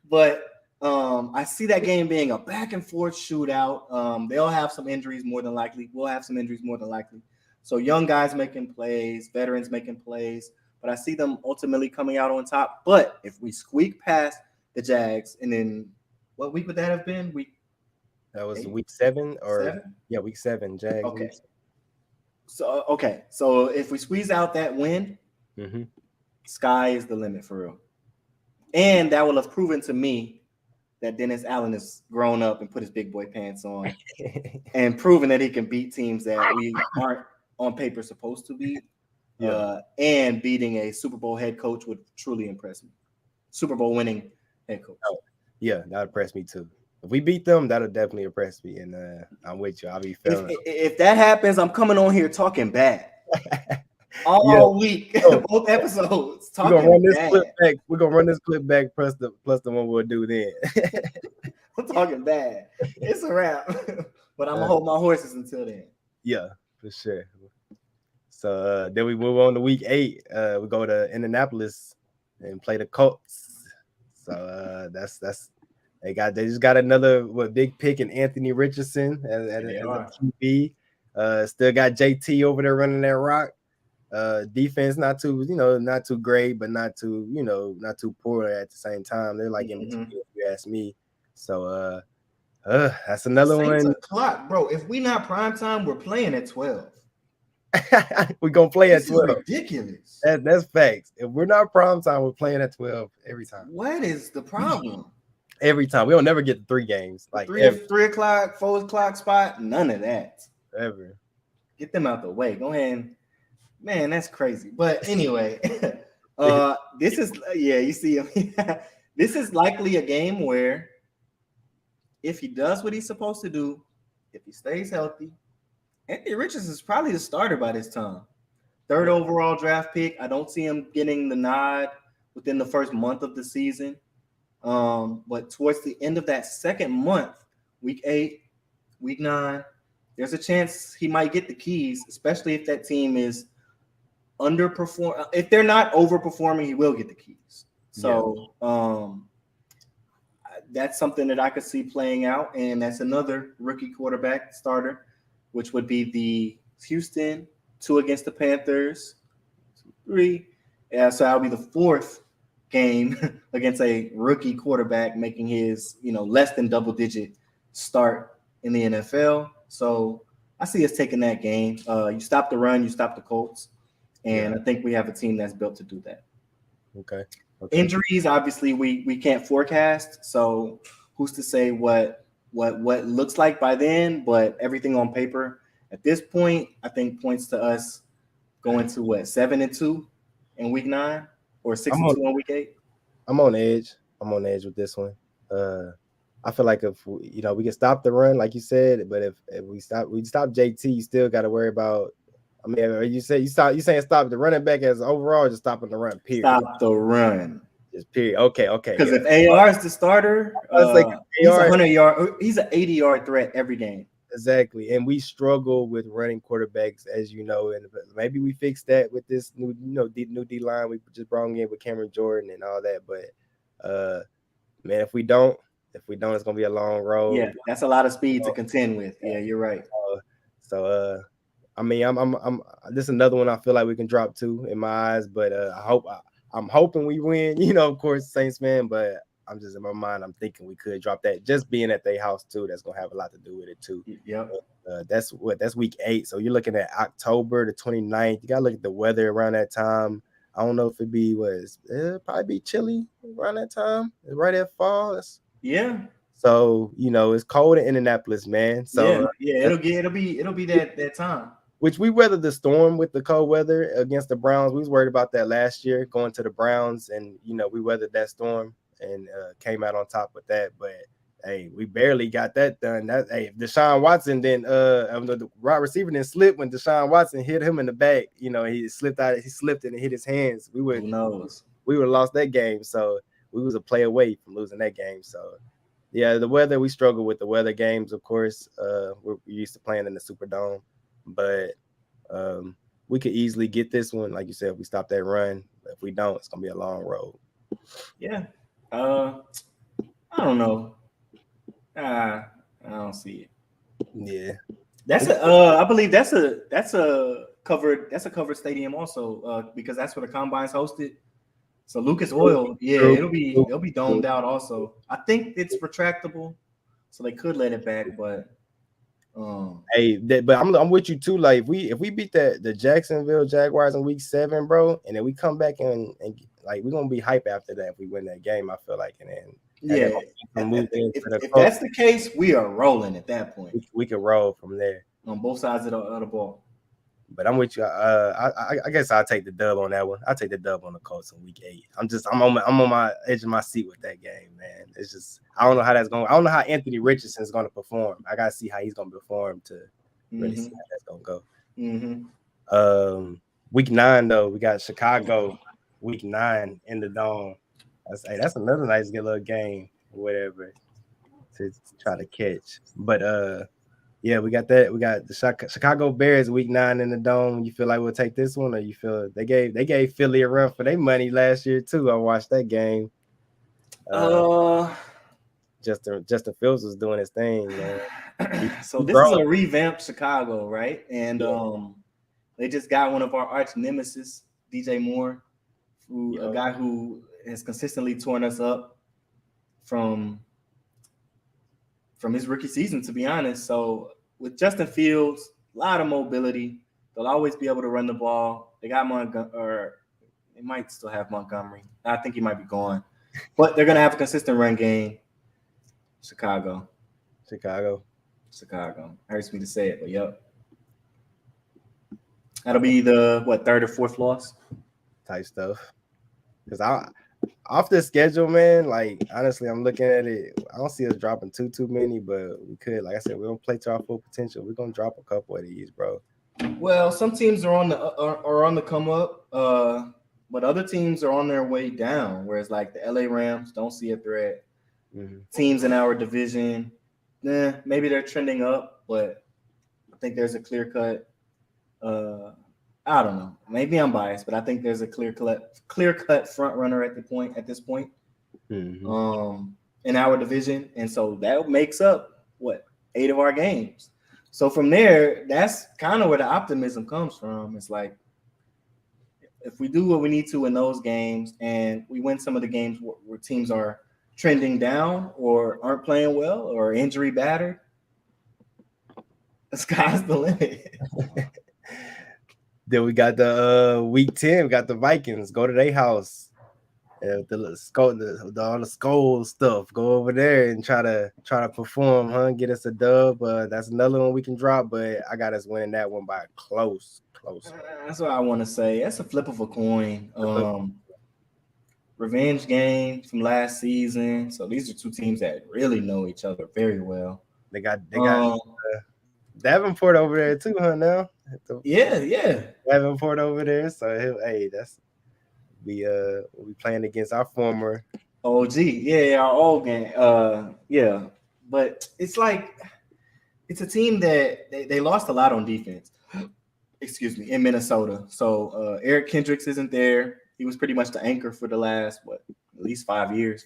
Speaker 2: but I see that game being a back and forth shootout. They'll have some injuries more than likely. We'll have some injuries more than likely. So young guys making plays, veterans making plays, but I see them ultimately coming out on top. But if we squeak past the Jags, and then what week would that have been?
Speaker 1: That was 8? Week 7 or
Speaker 2: 7?
Speaker 1: Yeah, week 7. Jags.
Speaker 2: Okay. So okay, so if we squeeze out that win,
Speaker 1: Mm-hmm.
Speaker 2: sky is the limit for real. And that will have proven to me that Dennis Allen has grown up and put his big boy pants on and proven that he can beat teams that we aren't on paper supposed to beat.
Speaker 1: Yeah.
Speaker 2: And beating a Super Bowl head coach would truly impress me. Super Bowl winning head coach.
Speaker 1: Oh, yeah, that would impress me too. If we beat them, that'll definitely impress me. And I'm with you. I'll be feeling.
Speaker 2: If that happens, I'm coming on here talking bad
Speaker 1: Yeah.
Speaker 2: all week,
Speaker 1: So,
Speaker 2: both episodes.
Speaker 1: we're gonna
Speaker 2: Talking
Speaker 1: run this
Speaker 2: bad.
Speaker 1: clip back. We're gonna run this clip back plus the one we'll do then.
Speaker 2: I'm talking bad. It's a wrap. But I'm gonna hold my horses until then.
Speaker 1: Yeah, for sure. So then we move on to week 8. We go to Indianapolis and play the Colts. So that's they just got another big pick in Anthony Richardson as a QB. Still got JT over there running that rock. Defense not too great, but not too poor at the same time. They're like in between, if you ask me. So that's another one.
Speaker 2: O'clock, bro. If we not prime time, we're playing at 12.
Speaker 1: We're gonna play at 12.
Speaker 2: Ridiculous.
Speaker 1: That's facts. If we're not prime time, we're playing at 12 every time.
Speaker 2: What is the problem?
Speaker 1: Every time. We don't never get to 3 games. Like
Speaker 2: 3 o'clock, 4 o'clock spot, none of that.
Speaker 1: Ever.
Speaker 2: Get them out the way. Go ahead. Man, that's crazy. But anyway, this is you see this is likely a game where if he does what he's supposed to do, if he stays healthy, Anthony Richardson is probably the starter by this time. 3rd overall draft pick. I don't see him getting the nod within the first month of the season. But towards the end of that second month, week 8, week 9, there's a chance he might get the keys, especially if that team is underperform. If they're not overperforming, he will get the keys. So that's something that I could see playing out. And that's another rookie quarterback starter, which would be the Houston, 2 against the Panthers, 3. Yeah, so that'll be the 4th game against a rookie quarterback making his, less than double-digit start in the NFL. So I see us taking that game. You stop the run, you stop the Colts, and I think we have a team that's built to do that.
Speaker 1: Okay.
Speaker 2: Injuries, obviously, we can't forecast. So who's to say what looks like by then? But everything on paper at this point, I think points to us going to 7-2 in week 9 or 6-2 in week 8.
Speaker 1: I'm on edge. With this one. I feel like if we can stop the run, like you said, but if we stop JT, you still got to worry about. I mean, you saying stop the running back as overall, or just stopping the run. Period.
Speaker 2: Stop the run.
Speaker 1: Just period. Okay.
Speaker 2: Because if AR is the starter, he's 100 yard. He's an 80-yard threat every game.
Speaker 1: Exactly, and we struggle with running quarterbacks, as you know, and maybe we fix that with this new D line we just brought in with Cameron Jordan and all that. But man, if we don't, it's gonna be a long road.
Speaker 2: Yeah, that's a lot of speed to contend with. Yeah, you're right.
Speaker 1: I mean, I'm this is another one I feel like we can drop to in my eyes, but I'm hoping we win. Of course, Saints fan, but I'm just in my mind. I'm thinking we could drop that. Just being at their house too, that's gonna have a lot to do with it too.
Speaker 2: Yeah.
Speaker 1: That's week 8. So you're looking at October the 29th. You gotta look at the weather around that time. I don't know if it'll probably be chilly around that time. Right at fall. So it's cold in Indianapolis, man. So
Speaker 2: it'll be that time.
Speaker 1: Which we weathered the storm with the cold weather against the Browns. We was worried about that last year going to the Browns, and we weathered that storm and came out on top with that. But hey, we barely got that done. If Deshaun Watson the wide receiver didn't slip when Deshaun Watson hit him in the back. He slipped and it hit his hands. Who knows? We would have lost that game. So we was a play away from losing that game. So yeah, the weather, we struggle with the weather games, of course. We're used to playing in the Superdome. But we could easily get this one, like you said, if we stop that run. If we don't, it's gonna be a long road.
Speaker 2: Yeah. I don't know. I don't see it.
Speaker 1: Yeah.
Speaker 2: That's I believe that's a covered stadium also, because that's where the combine's hosted. So Lucas Oil, it'll be domed out also. I think it's retractable, so they could let it back, but
Speaker 1: Hey, but I'm with you too. Like if we beat the Jacksonville Jaguars in week 7, bro, and then we come back and like we're gonna be hype after that if we win that game. I feel like, and then
Speaker 2: Yeah, if that's the case, we are rolling at that point.
Speaker 1: We can roll from there
Speaker 2: on both sides of the ball.
Speaker 1: But I'm with you. I guess I'll take the dub on that one. I'll take the dub on the Colts in week 8. I'm on my edge of my seat with that game, man. It's just I don't know how that's going. I don't know how Anthony Richardson is going to perform. I gotta see how he's going to perform to really see how that's going to go. Week 9 though, we got Chicago. Week 9 in the Dome. That's another nice little game, or whatever, to try to catch. But yeah, we got that. We got the Chicago Bears week 9 in the Dome. You feel like we'll take this one, or you feel they gave Philly a run for their money last year too? I watched that game. Justin Fields was doing his thing, man.
Speaker 2: So this is a revamped Chicago, right? And they just got one of our arch nemesis, DJ Moore, a guy who has consistently torn us up from his rookie season, to be honest. So with Justin Fields, a lot of mobility. They'll always be able to run the ball. They got or they might still have Montgomery. I think he might be gone. But they're going to have a consistent run game. Chicago. Hurts me to say it, but yep. That'll be the, third or fourth loss?
Speaker 1: Type stuff. Because off the schedule, man, like honestly, I'm looking at it. I don't see us dropping too many, but we could. Like I said, we don't play to our full potential. We're gonna drop a couple of these, bro.
Speaker 2: Well, some teams are on the come up, but other teams are on their way down. Whereas like the LA Rams don't see a threat. Teams in our division, maybe they're trending up, but I think there's a clear cut. I don't know. Maybe I'm biased, but I think there's a clear cut front runner at this point. In our division, and so that makes up 8 of our games. So from there, that's kind of where the optimism comes from. It's like if we do what we need to in those games, and we win some of the games where teams are trending down or aren't playing well or injury battered, the sky's the limit.
Speaker 1: Then we got the week 10. We got the Vikings. Go to their house. All the skull stuff. Go over there and try to perform, Get us a dub. That's another one we can drop, but I got us winning that one by close.
Speaker 2: That's what I want to say. That's a flip of a coin. Revenge game from last season. So these are two teams that really know each other very well.
Speaker 1: They got Davenport over there too, now.
Speaker 2: Yeah.
Speaker 1: Davenport over there. So we'll be playing against our former
Speaker 2: OG. Yeah, our old game. Yeah. But it's like it's a team that they lost a lot on defense. Excuse me, in Minnesota. So Eric Kendricks isn't there. He was pretty much the anchor for the last at least 4 years.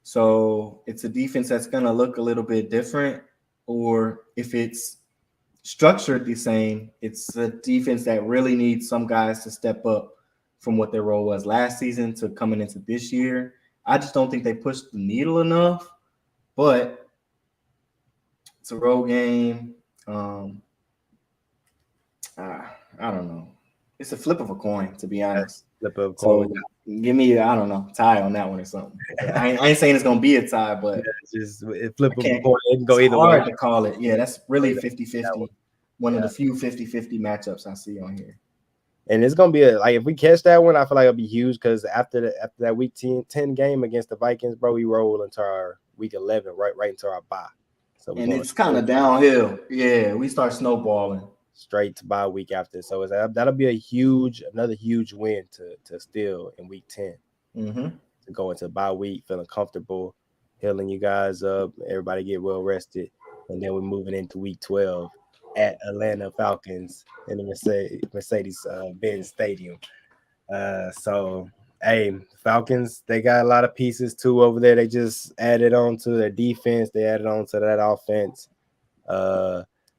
Speaker 2: So it's a defense that's gonna look a little bit different, or if it's structured the same, it's a defense that really needs some guys to step up from what their role was last season to coming into this year. I just don't think they pushed the needle enough, but it's a road game. I don't know. It's a flip of a coin, to be honest.
Speaker 1: Flip of a coin.
Speaker 2: So give me, I don't know, tie on that one or something. I ain't saying it's gonna be a tie, but
Speaker 1: just flip of a coin. It can go either way.
Speaker 2: Hard to call it. Yeah, that's really 50-50. One of the few 50-50 matchups I see on here.
Speaker 1: And it's gonna be if we catch that one, I feel like it'll be huge because after that week 10 game against the Vikings, bro, we roll into our week 11 right into our bye.
Speaker 2: So it's kind of downhill. Yeah, we start snowballing
Speaker 1: straight to bye week after. So that'll be another huge win to steal in week 10. To go into bye week feeling comfortable, healing you guys up, everybody get well rested, and then we're moving into week 12 at Atlanta Falcons in the Mercedes-Benz Stadium. So, hey, Falcons, they got a lot of pieces too over there. They just added on to their defense. They added on to that offense.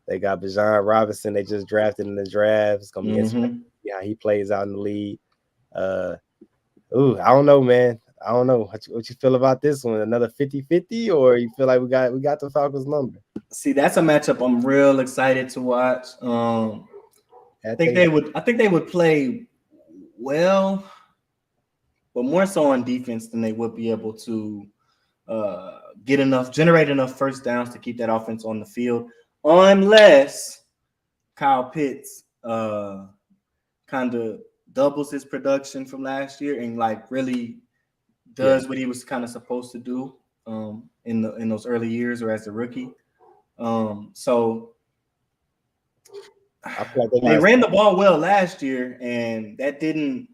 Speaker 1: They got Bijan Robinson. They just drafted in the draft. It's gonna be interesting how he plays out in the league. I don't know, man. I don't know what you feel about this one. Another 50-50, or you feel like we got the Falcons number?
Speaker 2: See, that's a matchup I'm real excited to watch. I think they would play well, but more so on defense than they would be able to generate enough first downs to keep that offense on the field, unless Kyle Pitts kind of doubles his production from last year and like really does what he was kind of supposed to do in those early years or as a rookie. So
Speaker 1: I feel like
Speaker 2: they ran the ball well last year, and that didn't.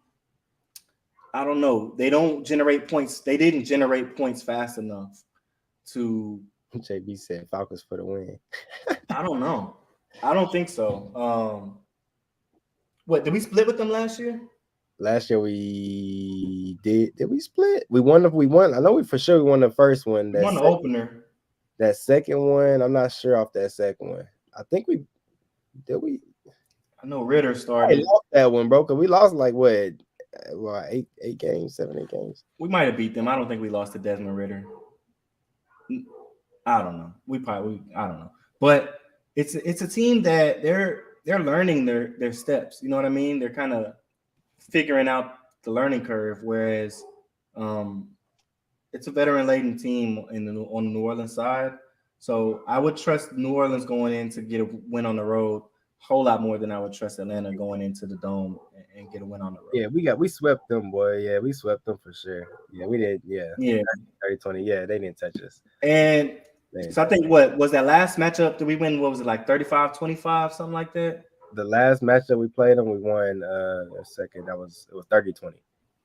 Speaker 2: I don't know. They don't generate points. They didn't generate points fast enough to.
Speaker 1: JB said Falcons for the win.
Speaker 2: I don't know. I don't think so. What did we split with them last year?
Speaker 1: Last year we did. Did we split? We won. I know we for sure we won the first one.
Speaker 2: We won the opener.
Speaker 1: That second one, I'm not sure off that second one. I think we did.
Speaker 2: I know Ritter started.
Speaker 1: I lost that one, bro. Cause we lost like what? 8 games, 7, 8 games.
Speaker 2: We might have beat them. I don't think we lost to Desmond Ritter. I don't know. I don't know. But it's a team that they're learning their steps. You know what I mean? They're kind of figuring out the learning curve, whereas it's a veteran-laden team on the New Orleans side. So I would trust New Orleans going in to get a win on the road a whole lot more than I would trust Atlanta going into the Dome and get a win on the road.
Speaker 1: Yeah, we swept them, boy. Yeah, we swept them for sure. Yeah, we did. Yeah. 30-20. Yeah, they didn't touch us.
Speaker 2: And so I think what was that last matchup? Did we win? What was it, like 35-25, something like that?
Speaker 1: The last matchup we played them, we won a second. It was 30-20.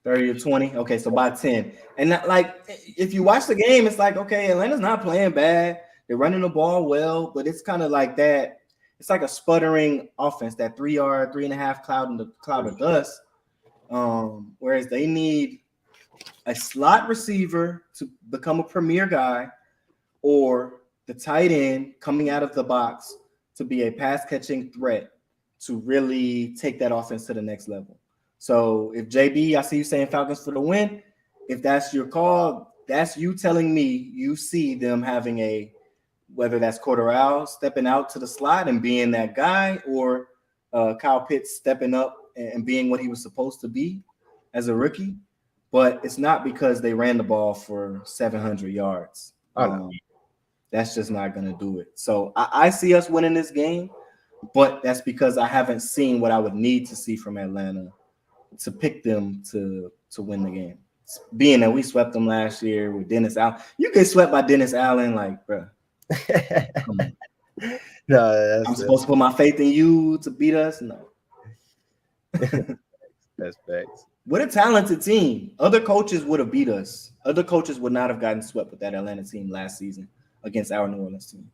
Speaker 2: 30-20. Okay, so by 10. And that, like, if you watch the game, it's like, okay, Atlanta's not playing bad. They're running the ball well, but it's kind of like that. It's like a sputtering offense, that 3-yard, 3.5 cloud of dust. Whereas they need a slot receiver to become a premier guy, or the tight end coming out of the box to be a pass-catching threat to really take that offense to the next level. So if JB, I see you saying Falcons for the win. If that's your call, that's you telling me you see them having whether that's Cordarrelle stepping out to the slot and being that guy, or Kyle Pitts stepping up and being what he was supposed to be as a rookie. But it's not because they ran the ball for 700 yards. That's just not going to do it. So I see us winning this game, but that's because I haven't seen what I would need to see from Atlanta to pick them to win the game. Being that we swept them last year with Dennis Allen. You get swept by Dennis Allen, like, bro. Come on.
Speaker 1: No,
Speaker 2: I'm supposed to put my faith in you to beat us? No.
Speaker 1: That's facts.
Speaker 2: What a talented team. Other coaches would have beat us. Other coaches would not have gotten swept with that Atlanta team last season against our New Orleans team.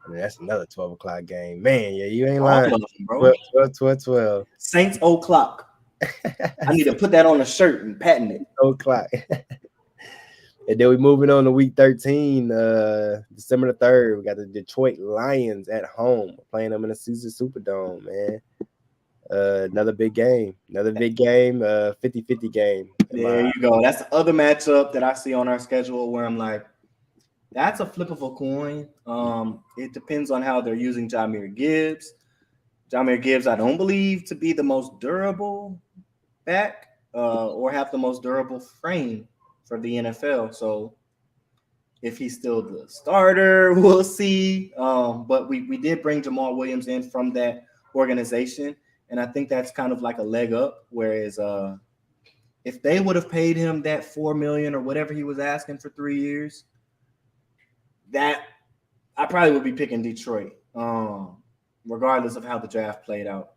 Speaker 1: I mean, that's another 12 o'clock game. Man, yeah, you ain't lying. Them, bro. 12.
Speaker 2: Saints o'clock. I need to put that on a shirt and patent it.
Speaker 1: O'clock. And then we're moving on to week 13, December the 3rd. We got the Detroit Lions at home, playing them in the Caesars Superdome, man. Another big game. 50-50 game.
Speaker 2: There you go. That's the other matchup that I see on our schedule where I'm like, that's a flip of a coin. It depends on how they're using Jahmyr Gibbs. Jahmyr Gibbs, I don't believe to be the most durable back or have the most durable frame for the NFL. So if he's still the starter, we'll see. But we did bring Jamal Williams in from that organization. And I think that's kind of like a leg up. Whereas if they would have paid him that $4 million or whatever he was asking for 3 years, that I probably would be picking Detroit, regardless of how the draft played out.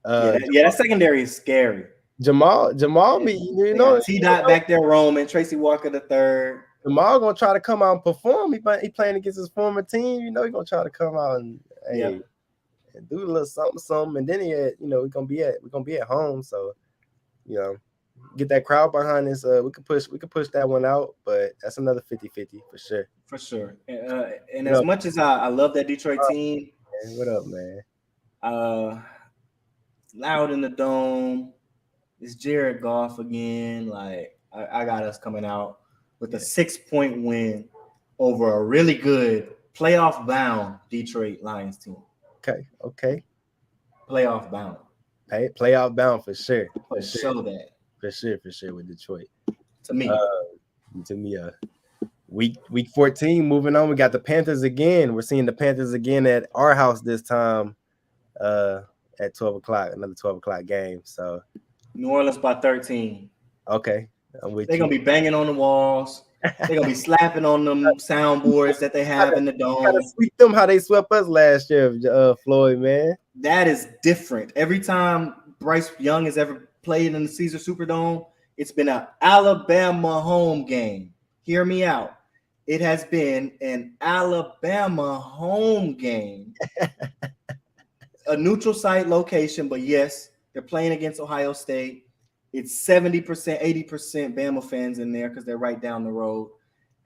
Speaker 2: That secondary is scary.
Speaker 1: Jamal, you know,
Speaker 2: T-Dot back there roaming, Tracy Walker the third.
Speaker 1: Jamal gonna try to come out and perform. He playing against his former team. You know, he gonna try to come out and and do a little something, and then we're gonna be at home, so get that crowd behind us. We could push that one out, but that's another 50-50 for sure.
Speaker 2: For sure. And as much as I love that Detroit team,
Speaker 1: man, what up, man?
Speaker 2: Loud in the Dome. It's Jared Goff again. Like I got us coming out with a 6-point win over a really good playoff bound Detroit Lions team.
Speaker 1: Okay.
Speaker 2: Playoff bound.
Speaker 1: Playoff bound for sure.
Speaker 2: For sure that.
Speaker 1: For sure with Detroit.
Speaker 2: To me.
Speaker 1: Week 14, moving on. We got the Panthers again. We're seeing the Panthers again at our house this time at 12 o'clock, another 12 o'clock game. So
Speaker 2: New Orleans by 13.
Speaker 1: Okay. I'm with
Speaker 2: They're going to be banging on the walls. They're going to be slapping on them soundboards that they have in the dome.
Speaker 1: Gotta sweep them how they swept us last year, Floyd, man.
Speaker 2: That is different. Every time Bryce Young has ever played in the Caesar Superdome, it's been an Alabama home game. Hear me out. It has been an Alabama home game. A neutral site location, but yes, they're playing against Ohio State. It's 70%, 80% Bama fans in there because they're right down the road.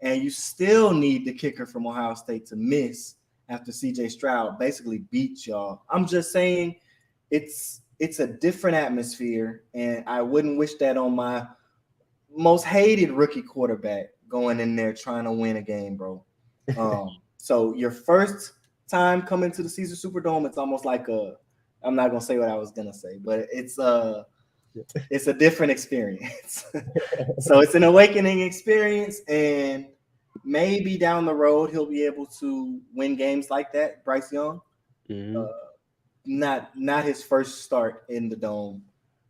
Speaker 2: And you still need the kicker from Ohio State to miss after CJ Stroud basically beats y'all. I'm just saying it's a different atmosphere, and I wouldn't wish that on my most hated rookie quarterback going in there trying to win a game, bro. So your first time coming to the Caesar Superdome, it's almost like I'm not gonna say what I was gonna say, but it's a different experience. So it's an awakening experience, and maybe down the road he'll be able to win games like that. Bryce Young, not his first start in the dome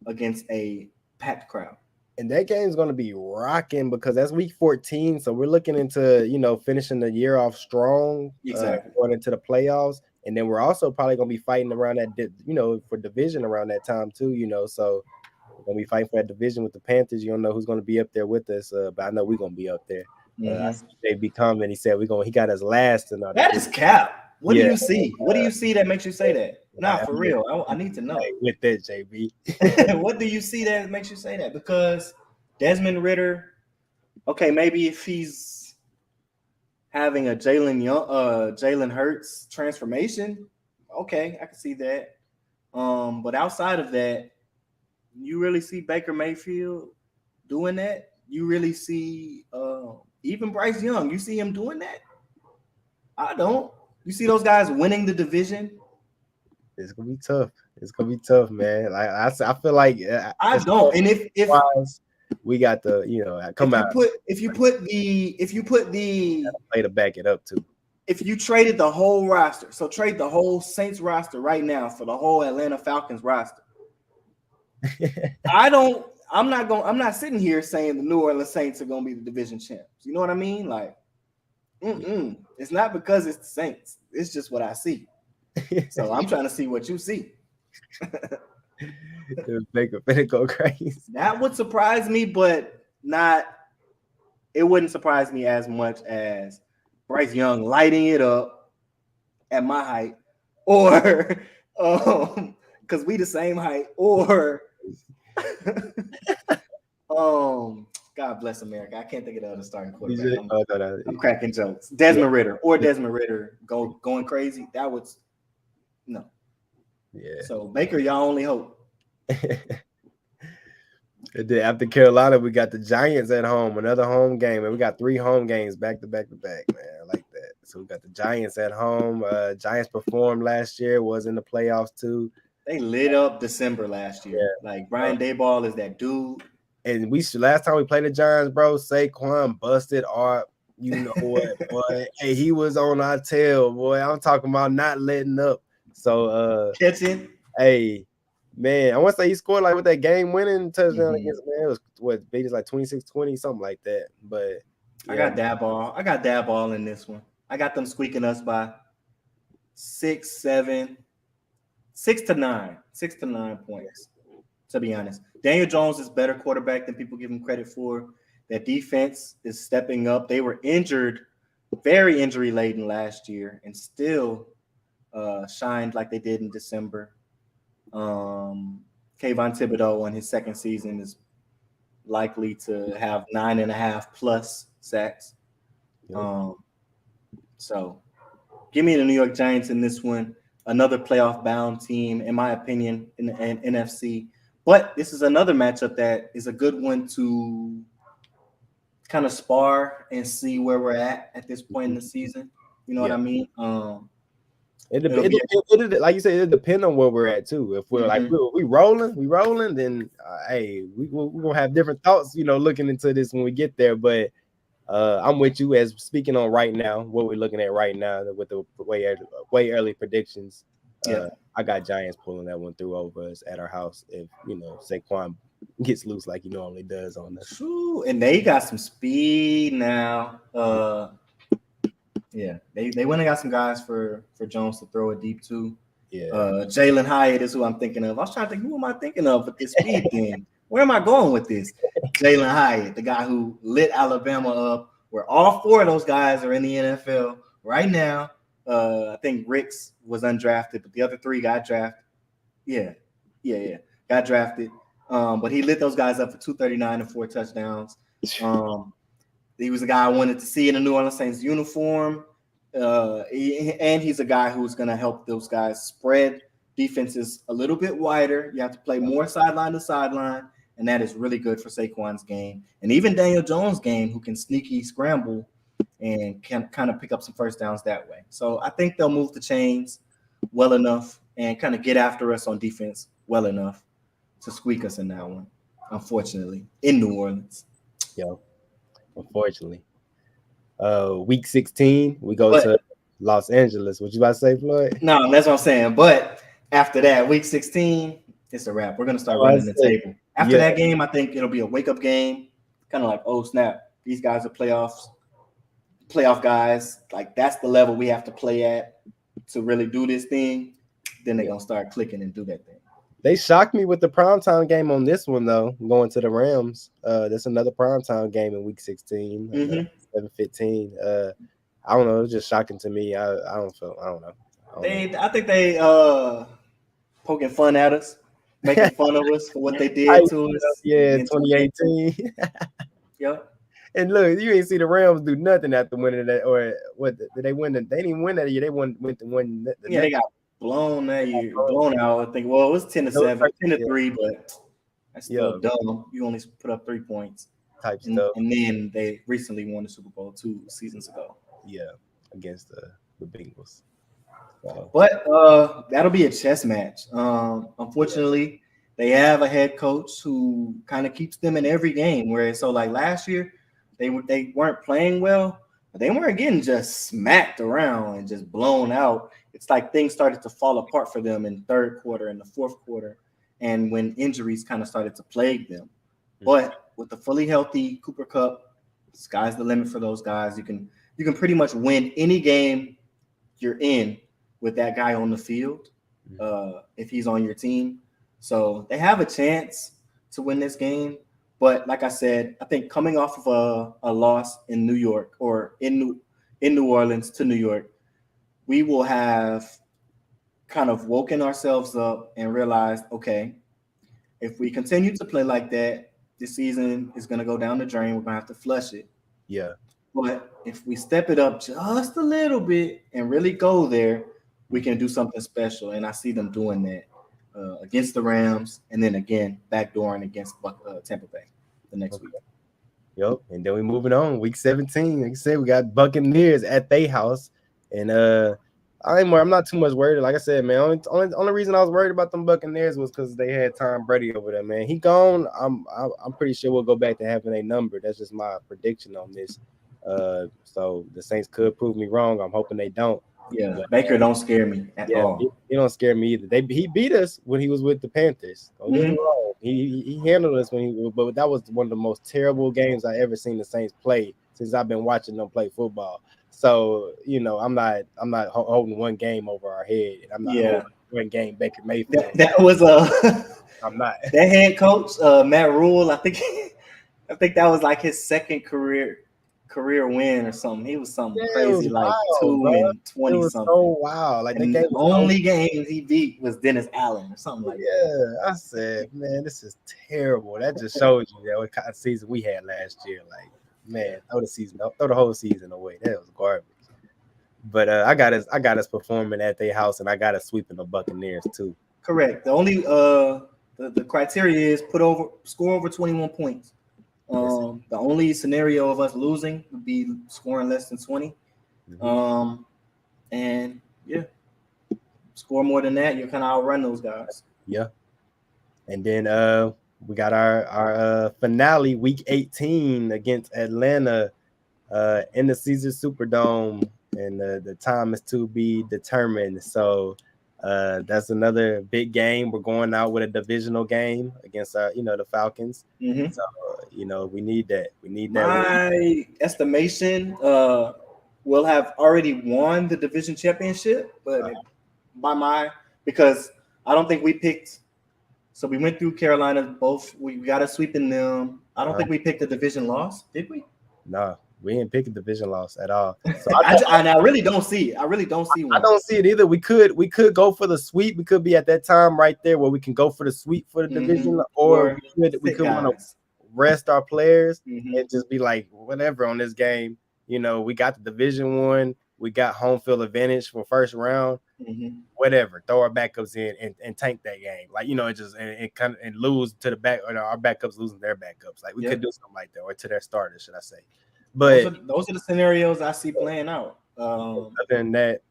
Speaker 2: against a packed crowd.
Speaker 1: And that game's going to be rocking because that's week 14. So we're looking into, finishing the year off strong, going into the playoffs. And then we're also probably going to be fighting around that, for division around that time too, So we're going to be fighting for that division with the Panthers. You don't know who's going to be up there with us, but I know we're going to be up there. I see JB comment. He said he got us last. And
Speaker 2: that is cap. What do you see? What do you see that makes you say that? Nah, for real. I need to know.
Speaker 1: With that, JB.
Speaker 2: What do you see that makes you say that? Because Desmond Ridder, okay, maybe if he's having a Jalen Hurts transformation, okay, I can see that. But outside of that, you really see Baker Mayfield doing that? You really see even Bryce Young, you see him doing that? I don't. You see those guys winning the division?
Speaker 1: It's gonna be tough. It's gonna be tough, man. Like I feel like
Speaker 2: I don't. And if
Speaker 1: we got the come out.
Speaker 2: If you put the
Speaker 1: play to back it up too.
Speaker 2: If you traded the whole roster, so trade the whole Saints roster right now for the whole Atlanta Falcons roster. I'm not sitting here saying the New Orleans Saints are gonna be the division champs. You know what I mean? Like, it's not because it's the Saints. It's just what I see. So I'm trying to see what you see.
Speaker 1: Baker finna go crazy.
Speaker 2: That would surprise me, but it wouldn't surprise me as much as Bryce Young lighting it up at my height, or because we the same height, or God bless America. I can't think of the other starting quarterback. I'm cracking jokes. Desmond Ridder going crazy. That would no.
Speaker 1: Yeah.
Speaker 2: So Baker, y'all only hope.
Speaker 1: After Carolina, we got the Giants at home, another home game, and we got 3 home games back to back, man. I like that. So we got the Giants at home. Giants performed last year, was in the playoffs too.
Speaker 2: They lit up December last year. Yeah. Like Brian Daboll is that dude.
Speaker 1: And last time we played the Giants, bro, Saquon busted Art. You know what, boy? Hey, he was on our tail, boy. I'm talking about not letting up. So
Speaker 2: catching.
Speaker 1: Hey, man, I want to say he scored like with that game-winning touchdown against, man. It was Vegas like 26-20, something like that. But
Speaker 2: yeah. I got Daboll in this one. I got them squeaking us by 6 to 9 points. To be honest, Daniel Jones is better quarterback than people give him credit for. That defense is stepping up. They were injured, very injury laden last year, and still shined like they did in December. Kayvon Thibodeau in his second season is likely to have 9.5 plus sacks. Yep. So give me the New York Giants in this one. Another playoff bound team, in my opinion, in the NFC. But this is another matchup that is a good one to kind of spar and see where we're at this point in the season. You know what I mean?
Speaker 1: It like you said, it depends on where we're at too. If we're like we rolling, then hey, we're gonna have different thoughts, looking into this when we get there. But I'm with you as speaking on right now, what we're looking at right now with the way early predictions. I got Giants pulling that one through over us at our house if Saquon gets loose like he normally does on us.
Speaker 2: True, and they got some speed now. Yeah, they went and got some guys for Jones to throw it deep to.
Speaker 1: Yeah,
Speaker 2: Jalen Hyatt is who I'm thinking of. I was trying to think, who am I thinking of with this speed thing? Where am I going with this? Jalen Hyatt, the guy who lit Alabama up, where all four of those guys are in the NFL right now. I think Ricks was undrafted, but the other three got drafted. Yeah, got drafted. But he lit those guys up for 239 and 4 touchdowns. He was a guy I wanted to see in a New Orleans Saints uniform. And he's a guy who's going to help those guys spread defenses a little bit wider. You have to play more sideline to sideline, and that is really good for Saquon's game. And even Daniel Jones' game, who can sneaky scramble and can kind of pick up some first downs that way. So I think they'll move the chains well enough and kind of get after us on defense well enough to squeak us in that one, unfortunately, in New Orleans.
Speaker 1: Yo, unfortunately. Week 16, we go to Los Angeles. What you about to say, Floyd?
Speaker 2: No, that's what I'm saying. But after that, week 16, it's a wrap. We're going to start running the table. After that game, I think it'll be a wake-up game, kind of like, oh, snap, these guys are playoff guys. Like, that's the level we have to play at to really do this thing. Then they're going to start clicking and do that thing.
Speaker 1: They shocked me with the primetime game on this one, though, going to the Rams. That's another primetime game in week 16, 7:15. I don't know. It was just shocking to me. I don't know.
Speaker 2: I think they poking fun at us, making fun of us for what they did to us.
Speaker 1: Yeah, in 2018.
Speaker 2: Yep.
Speaker 1: And look, you ain't see the Rams do nothing after winning that, or what? Did they win? They didn't even win that year. They went to win.
Speaker 2: They got blown that year, blown out. I think. Well, it was 10-7, 10-3, but that's still dumb. You only put up 3 points.
Speaker 1: Type stuff.
Speaker 2: And then they recently won the Super Bowl 2 seasons ago.
Speaker 1: Yeah, against the Bengals. So.
Speaker 2: But that'll be a chess match. Unfortunately, they have a head coach who kind of keeps them in every game. Whereas, so like last year, they weren't playing well, but they weren't getting just smacked around and just blown out. It's like things started to fall apart for them in the third quarter and the fourth quarter, and when injuries kind of started to plague them. But with the fully healthy Cooper Kupp, sky's the limit for those guys. You can pretty much win any game you're in with that guy on the field if he's on your team. So they have a chance to win this game. But like I said, I think coming off of a loss in New York or in New Orleans to New York, we will have kind of woken ourselves up and realized, okay, if we continue to play like that, this season is going to go down the drain. We're going to have to flush it.
Speaker 1: Yeah.
Speaker 2: But if we step it up just a little bit and really go there, we can do something special. And I see them doing that against the Rams, and then again backdooring against Tampa Bay the next week.
Speaker 1: Yep. And then we're moving on. Week 17, like I said, we got Buccaneers at their house. And I'm not too much worried. Like I said, man, only reason I was worried about them Buccaneers was because they had Tom Brady over there, man. He gone. I'm pretty sure we'll go back to having a number. That's just my prediction on this. So the Saints could prove me wrong. I'm hoping they don't.
Speaker 2: Yeah, but Baker don't scare me at all.
Speaker 1: He don't scare me either. He beat us when he was with the Panthers. Don't get me wrong. He handled us but that was one of the most terrible games I ever seen the Saints play since I've been watching them play football. So I'm not holding one game over our head. I'm not holding one game Baker Mayfield.
Speaker 2: That was
Speaker 1: I'm not.
Speaker 2: That head coach Matt Rule. I think that was like his second career win or something. He was something crazy, like wild, 2-20
Speaker 1: it was
Speaker 2: something.
Speaker 1: So wild. Like
Speaker 2: the only game he beat was Dennis Allen or something like that.
Speaker 1: Yeah, I said, man, this is terrible. That just shows you what kind of season we had last year. Like, man, throw the whole season away. That was garbage. But I got us performing at their house, and I got us sweeping the Buccaneers too.
Speaker 2: Correct. The only the criteria is score over 21 points. The only scenario of us losing would be scoring less than 20. And yeah, score more than that, you're kind of outrun those guys.
Speaker 1: Yeah. And then we got our finale week 18 against Atlanta in the Caesar Superdome, and the time is to be determined. So that's another big game. We're going out with a divisional game against the Falcons. So we need that. We need that.
Speaker 2: My estimation, we'll have already won the division championship, but because I don't think we picked. So we went through Carolina both. We got a sweep in them. I don't think we picked a division loss, did we?
Speaker 1: No, we didn't pick a division loss at all. So
Speaker 2: I really don't see it. I really don't see one.
Speaker 1: I don't see it either. We could go for the sweep. We could be at that time right there where we can go for the sweep for the division, or we could want to rest our players and just be like, whatever on this game. We got the division one. We got home field advantage for first round. Whatever, throw our backups in and tank that game. Like, and lose to the back, or our backups losing their backups. Like, we could do something like that, or to their starters, should I say. But
Speaker 2: those are the scenarios I see playing out.
Speaker 1: Other than that,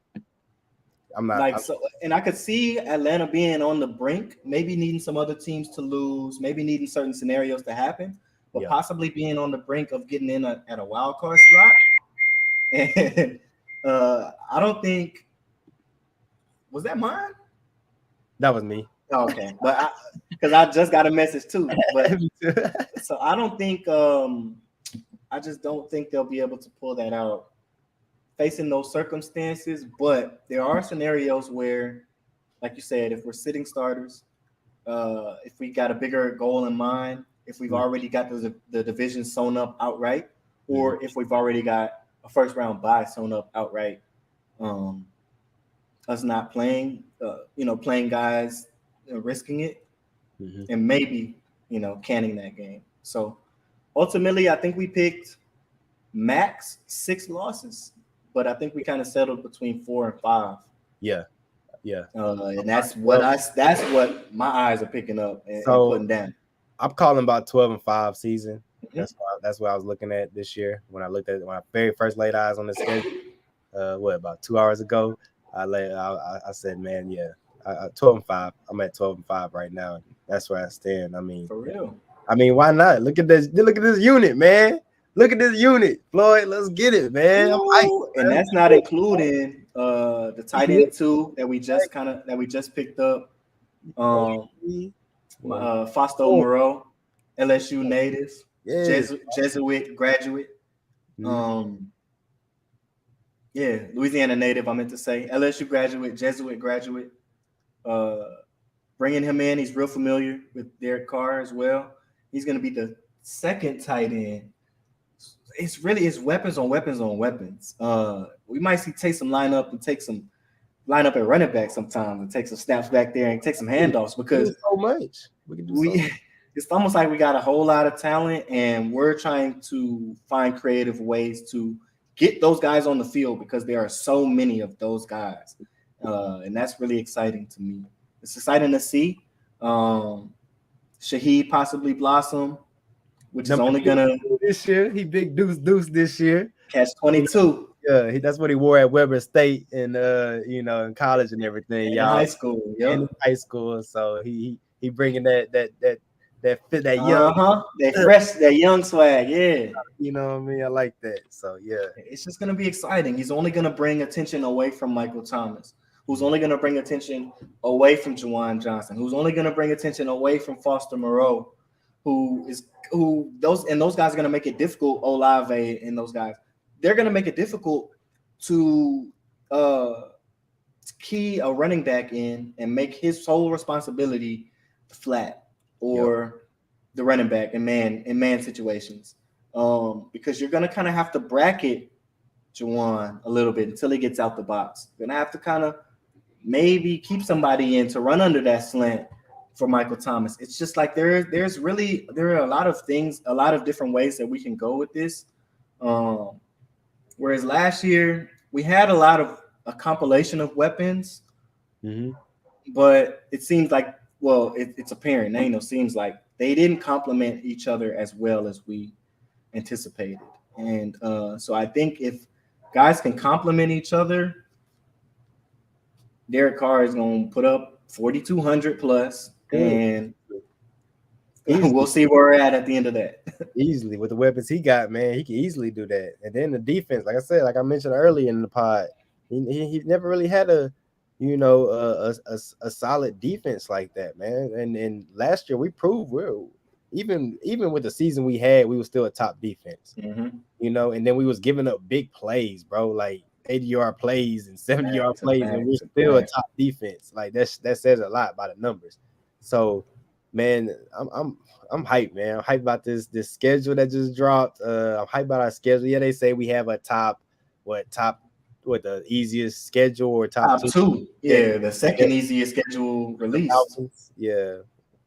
Speaker 1: I'm not
Speaker 2: and I could see Atlanta being on the brink, maybe needing some other teams to lose, maybe needing certain scenarios to happen, but possibly being on the brink of getting in at a wild card slot. And I don't think. Was that mine?
Speaker 1: That was me.
Speaker 2: Oh, okay, but because I just got a message too. But so I don't think. I just don't think they'll be able to pull that out facing those circumstances. But there are scenarios where, like you said, if we're sitting starters, if we got a bigger goal in mind, if we've already got the division sewn up outright, or if we've already got a first round bye sewn up outright, us not playing, playing guys, risking it, and maybe, canning that game. So ultimately, I think we picked max 6 losses, but I think we kind of settled between 4 and 5.
Speaker 1: Yeah.
Speaker 2: And that's what my eyes are picking up and putting down.
Speaker 1: I'm calling about 12-5 season. That's what I was looking at this year when I very first laid eyes on the schedule. About 2 hours ago, I said, man, 12-5. I'm at 12-5 right now. That's where I stand. I mean,
Speaker 2: for real.
Speaker 1: I mean, why not? Look at this unit, man. Look at this unit, Floyd. Let's get it, man.
Speaker 2: And that's not including the tight end 2 that we just picked up. Foster Moreau, LSU native, Jesuit graduate. Louisiana native, I meant to say. LSU graduate, Jesuit graduate. Bringing him in, he's real familiar with Derek Carr as well. He's going to be the second tight end. It's weapons on weapons on weapons. We might see Taysom line up at running back sometimes and take some snaps back there and take some handoffs because
Speaker 1: so much.
Speaker 2: It's almost like we got a whole lot of talent and we're trying to find creative ways to get those guys on the field because there are so many of those guys. And that's really exciting to me. It's exciting to see Shaheed possibly blossom, which is only gonna
Speaker 1: this year. He big deuce this year.
Speaker 2: Catch 22.
Speaker 1: Yeah, that's what he wore at Weber State and in college and everything.
Speaker 2: In high school,
Speaker 1: in high school. So he bringing that fit, that
Speaker 2: young, that young swag. Yeah,
Speaker 1: you know what I mean. I like that. So yeah,
Speaker 2: it's just gonna be exciting. He's only gonna bring attention away from Michael Thomas, who's only gonna bring attention away from Juwan Johnson, who's only gonna bring attention away from Foster Moreau, those guys are gonna make it difficult. Olave and those guys, they're gonna make it difficult to key a running back in and make his sole responsibility flat or the running back in man situations. Because you're gonna kind of have to bracket Juwan a little bit until he gets out the box. You're gonna have to kind of maybe keep somebody in to run under that slant for Michael Thomas. It's just like there are a lot of things, a lot of different ways that we can go with this. Whereas last year we had a compilation of weapons, but it seems like well, it's apparent. Nano seems like they didn't complement each other as well as we anticipated. And so I think if guys can complement each other, Derek Carr is going to put up 4,200 plus, and we'll see where we're at the end of that.
Speaker 1: Easily with the weapons he got, man, he can easily do that. And then the defense, like I said, like I mentioned earlier in the pod, he never really had a solid defense like that, man. And last year we proved even with the season we had, we were still a top defense. And then we was giving up big plays, bro, like 80-yard plays and 70-yard plays, and we're still a top defense. Like that says a lot by the numbers. So, man, I'm hyped, man. I'm hyped about this schedule that just dropped. I'm hyped about our schedule. Yeah, they say we have a top the easiest schedule or top
Speaker 2: two. Yeah, the second easiest schedule released.
Speaker 1: Yeah,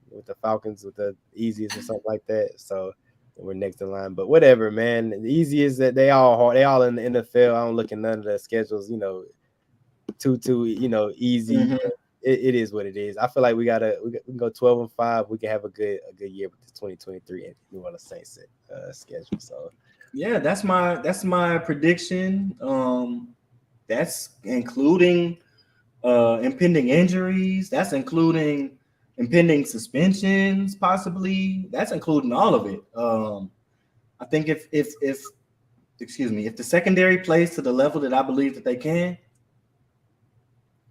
Speaker 1: with the Falcons with the easiest or something like that. So we're next in line. But whatever, man. The easiest that they all hard. They all in the NFL. I don't look at none of the schedules, too easy. It is what it is. I feel like we can go 12-5. We can have a good year with the 2023 and New Orleans Saints schedule. So
Speaker 2: yeah, that's my prediction. That's including impending injuries. That's including impending suspensions, possibly. That's including all of it. I think if the secondary plays to the level that I believe that they can,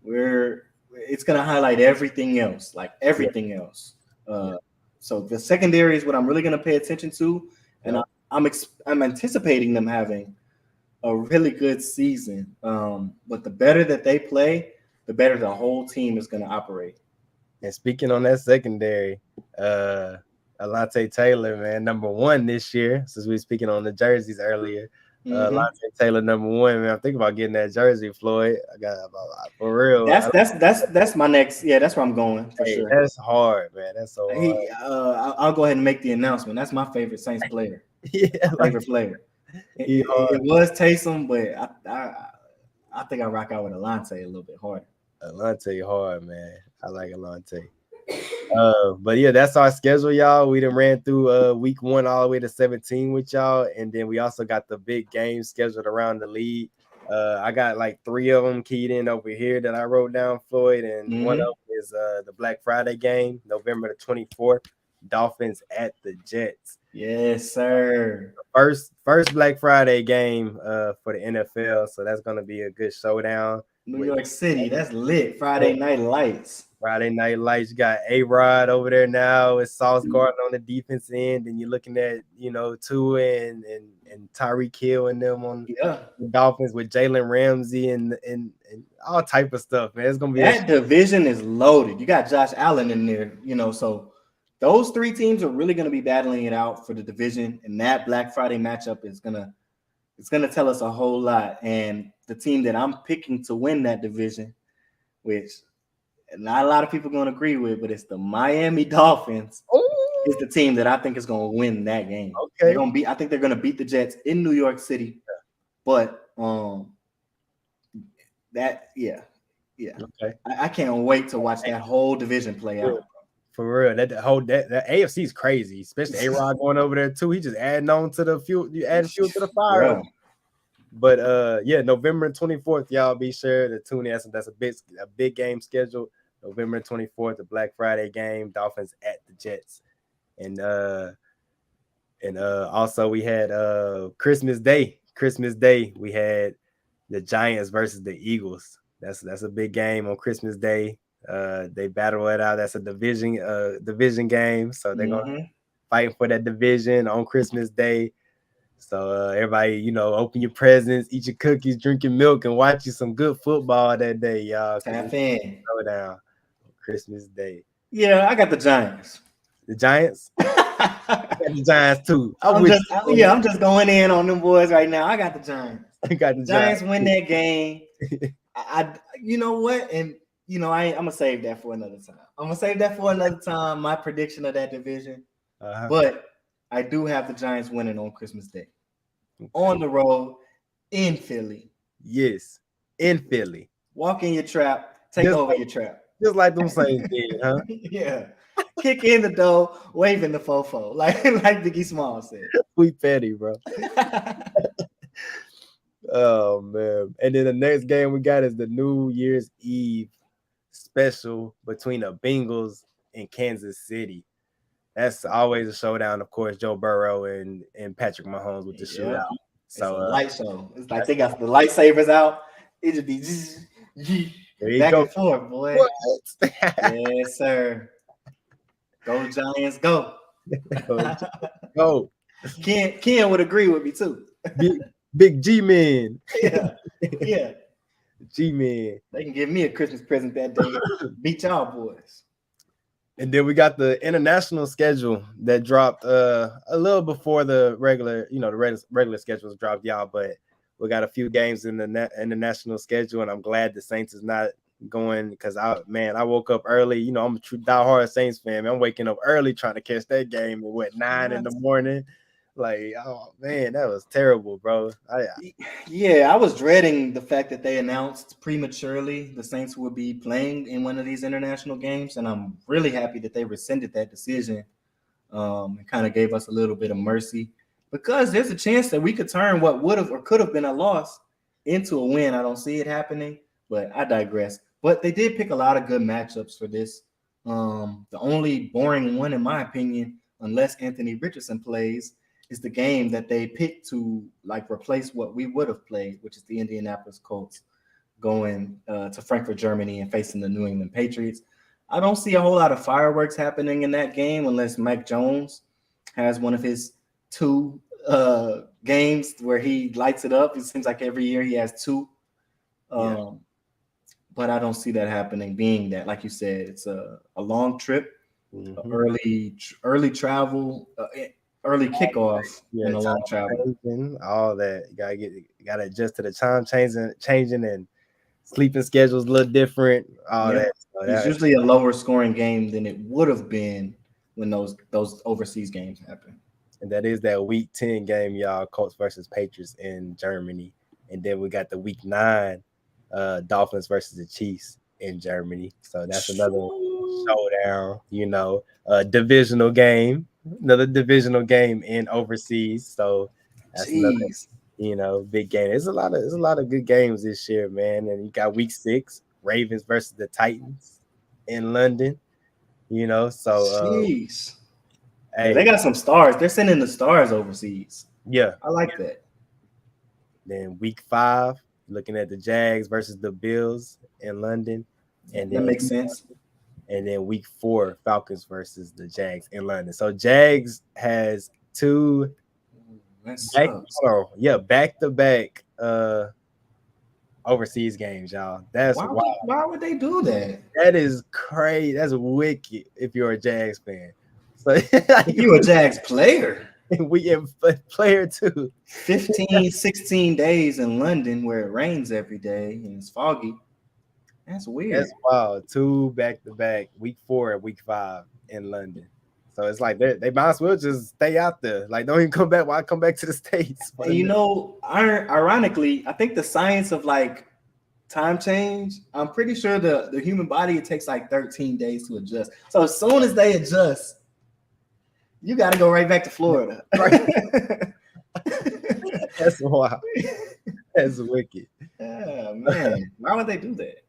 Speaker 2: it's going to highlight everything else, else. So the secondary is what I'm really going to pay attention to, and I'm anticipating them having a really good season. But the better that they play, the better the whole team is going to operate.
Speaker 1: And speaking on that secondary, Alontae Taylor, man, number 1 this year. Since we were speaking on the jerseys earlier, Alontae Taylor, number 1, man. I'm thinking about getting that jersey, Floyd. I got for real.
Speaker 2: That's my next. Yeah, that's where I'm going for sure.
Speaker 1: That's hard, man. That's so
Speaker 2: hard. I'll go ahead and make the announcement. That's my favorite Saints player. Favorite player. It was Taysom, but I think I rock out with Alontae a little bit harder.
Speaker 1: Alontae hard, man. I like Alontae. But yeah, that's our schedule, y'all. We done ran through week 1 all the way to 17 with y'all, and then we also got the big games scheduled around the league. I got like 3 of them keyed in over here that I wrote down, Floyd, and one of them is the Black Friday game, November the 24th. Dolphins at the Jets.
Speaker 2: Yes, sir.
Speaker 1: First Black Friday game for the NFL, so that's gonna be a good showdown.
Speaker 2: New York City, that's lit. Friday Night Lights.
Speaker 1: You got A-Rod over there now. It's Sauce Gardner on the defense end, and you're looking at Tua and Tyreek Hill and them on the Dolphins with Jalen Ramsey and all type of stuff, man. It's gonna be
Speaker 2: that division is loaded. You got Josh Allen in there, so those 3 teams are really going to be battling it out for the division, and that Black Friday matchup is gonna tell us a whole lot. And the team that I'm picking to win that division, which not a lot of people are going to agree with, but it's the Miami Dolphins. Is the team that I think is going to win that game. Okay, I think they're going to beat the Jets in New York City, but Okay. I can't wait to watch that whole division play out.
Speaker 1: For real, that AFC is crazy, especially A-Rod going over there too. He just adding on to the fuel. You adding fuel to the fire. Yeah. But November 24th, y'all be sure to tune in. That's a big game scheduled. November 24th, the Black Friday game, Dolphins at the Jets, and also we had Christmas Day. We had the Giants versus the Eagles. That's a big game on Christmas Day. They battle it out. That's a division game, so they're gonna fight for that division on Christmas Day. So everybody, open your presents, eat your cookies, drink your milk, and watch you some good football that day, y'all.
Speaker 2: Tap in.
Speaker 1: Go down on Christmas Day.
Speaker 2: Yeah, I got the Giants.
Speaker 1: The Giants? I got the Giants too.
Speaker 2: I'm just going in on them boys right now. I got the Giants.
Speaker 1: I got the
Speaker 2: Giants win that game. You know what? And I'm gonna save that for another time. My prediction of that division, but I do have the Giants winning on Christmas Day, on the road in Philly.
Speaker 1: Yes, in Philly.
Speaker 2: Walk in your trap. Take over your trap.
Speaker 1: Just like them Saints did, huh?
Speaker 2: Yeah. Kick in the door, waving the fofo, like Biggie Small said.
Speaker 1: We petty, bro. Oh man. And then the next game we got is the New Year's Eve special between the Bengals and Kansas City. That's always a showdown, of course. Joe Burrow and Patrick Mahomes with the shootout. So
Speaker 2: it's a light show. It's like they got the lightsabers out. It just be back and forth, boy. What? Yes, sir. Go Giants, go.
Speaker 1: Go.
Speaker 2: Ken would agree with me too.
Speaker 1: Big G-Man.
Speaker 2: Yeah.
Speaker 1: G-Man.
Speaker 2: They can give me a Christmas present that day. Beat y'all boys.
Speaker 1: And then we got the international schedule that dropped a little before the regular, the regular schedules dropped, y'all. But we got a few games in the international schedule, and I'm glad the Saints is not going because I woke up early. I'm a true diehard Saints fan. I'm waking up early trying to catch that game at 9 in the morning. Like, oh man, that was terrible, bro.
Speaker 2: I was dreading the fact that they announced prematurely the Saints would be playing in one of these international games, and I'm really happy that they rescinded that decision. It kind of gave us a little bit of mercy because there's a chance that we could turn what would have or could have been a loss into a win. I don't see it happening, but I digress. But they did pick a lot of good matchups for this. The only boring one, in my opinion, unless Anthony Richardson plays, is the game that they picked to replace what we would have played, which is the Indianapolis Colts going to Frankfurt, Germany, and facing the New England Patriots. I don't see a whole lot of fireworks happening in that game unless Mac Jones has one of his two games where he lights it up. It seems like every year he has two. But I don't see that happening, being that, like you said, it's a long trip, early travel, early kickoff, and a long travel.
Speaker 1: All that you gotta adjust to the time changing, and sleeping schedules a little different. All that. So
Speaker 2: it's usually a lower scoring game than it would have been when those overseas games happen.
Speaker 1: And that is that week 10 game, y'all. Colts versus Patriots in Germany, and then we got the week 9 Dolphins versus the Chiefs in Germany. So that's another showdown. Divisional game. Another divisional game in overseas, so that's another, big game. There's a lot of good games this year, man. And you got week 6, Ravens versus the Titans in London. So
Speaker 2: hey, they got some stars. They're sending the stars overseas.
Speaker 1: Yeah,
Speaker 2: I like that.
Speaker 1: Then week 5, looking at the Jags versus the Bills in London, and
Speaker 2: that makes sense.
Speaker 1: And then week 4, Falcons versus the Jags in London. So Jags has 2 back-to-back overseas games, y'all. That's wild.
Speaker 2: Why would they do that?
Speaker 1: That is crazy. That's wicked if you're a Jags fan. So
Speaker 2: you're a Jags player.
Speaker 1: We have a player too.
Speaker 2: 15, 16 days in London where it rains every day and it's foggy. That's weird.
Speaker 1: That's wild. 2 back-to-back, week 4 and week 5 in London. So it's like they might as well just stay out there. Like, don't even come back. Why come back to the States?
Speaker 2: Ironically, I think the science of time change, I'm pretty sure the human body, it takes 13 days to adjust. So as soon as they adjust, you got to go right back to Florida.
Speaker 1: That's wild. That's wicked.
Speaker 2: Yeah, man. Why would they do that?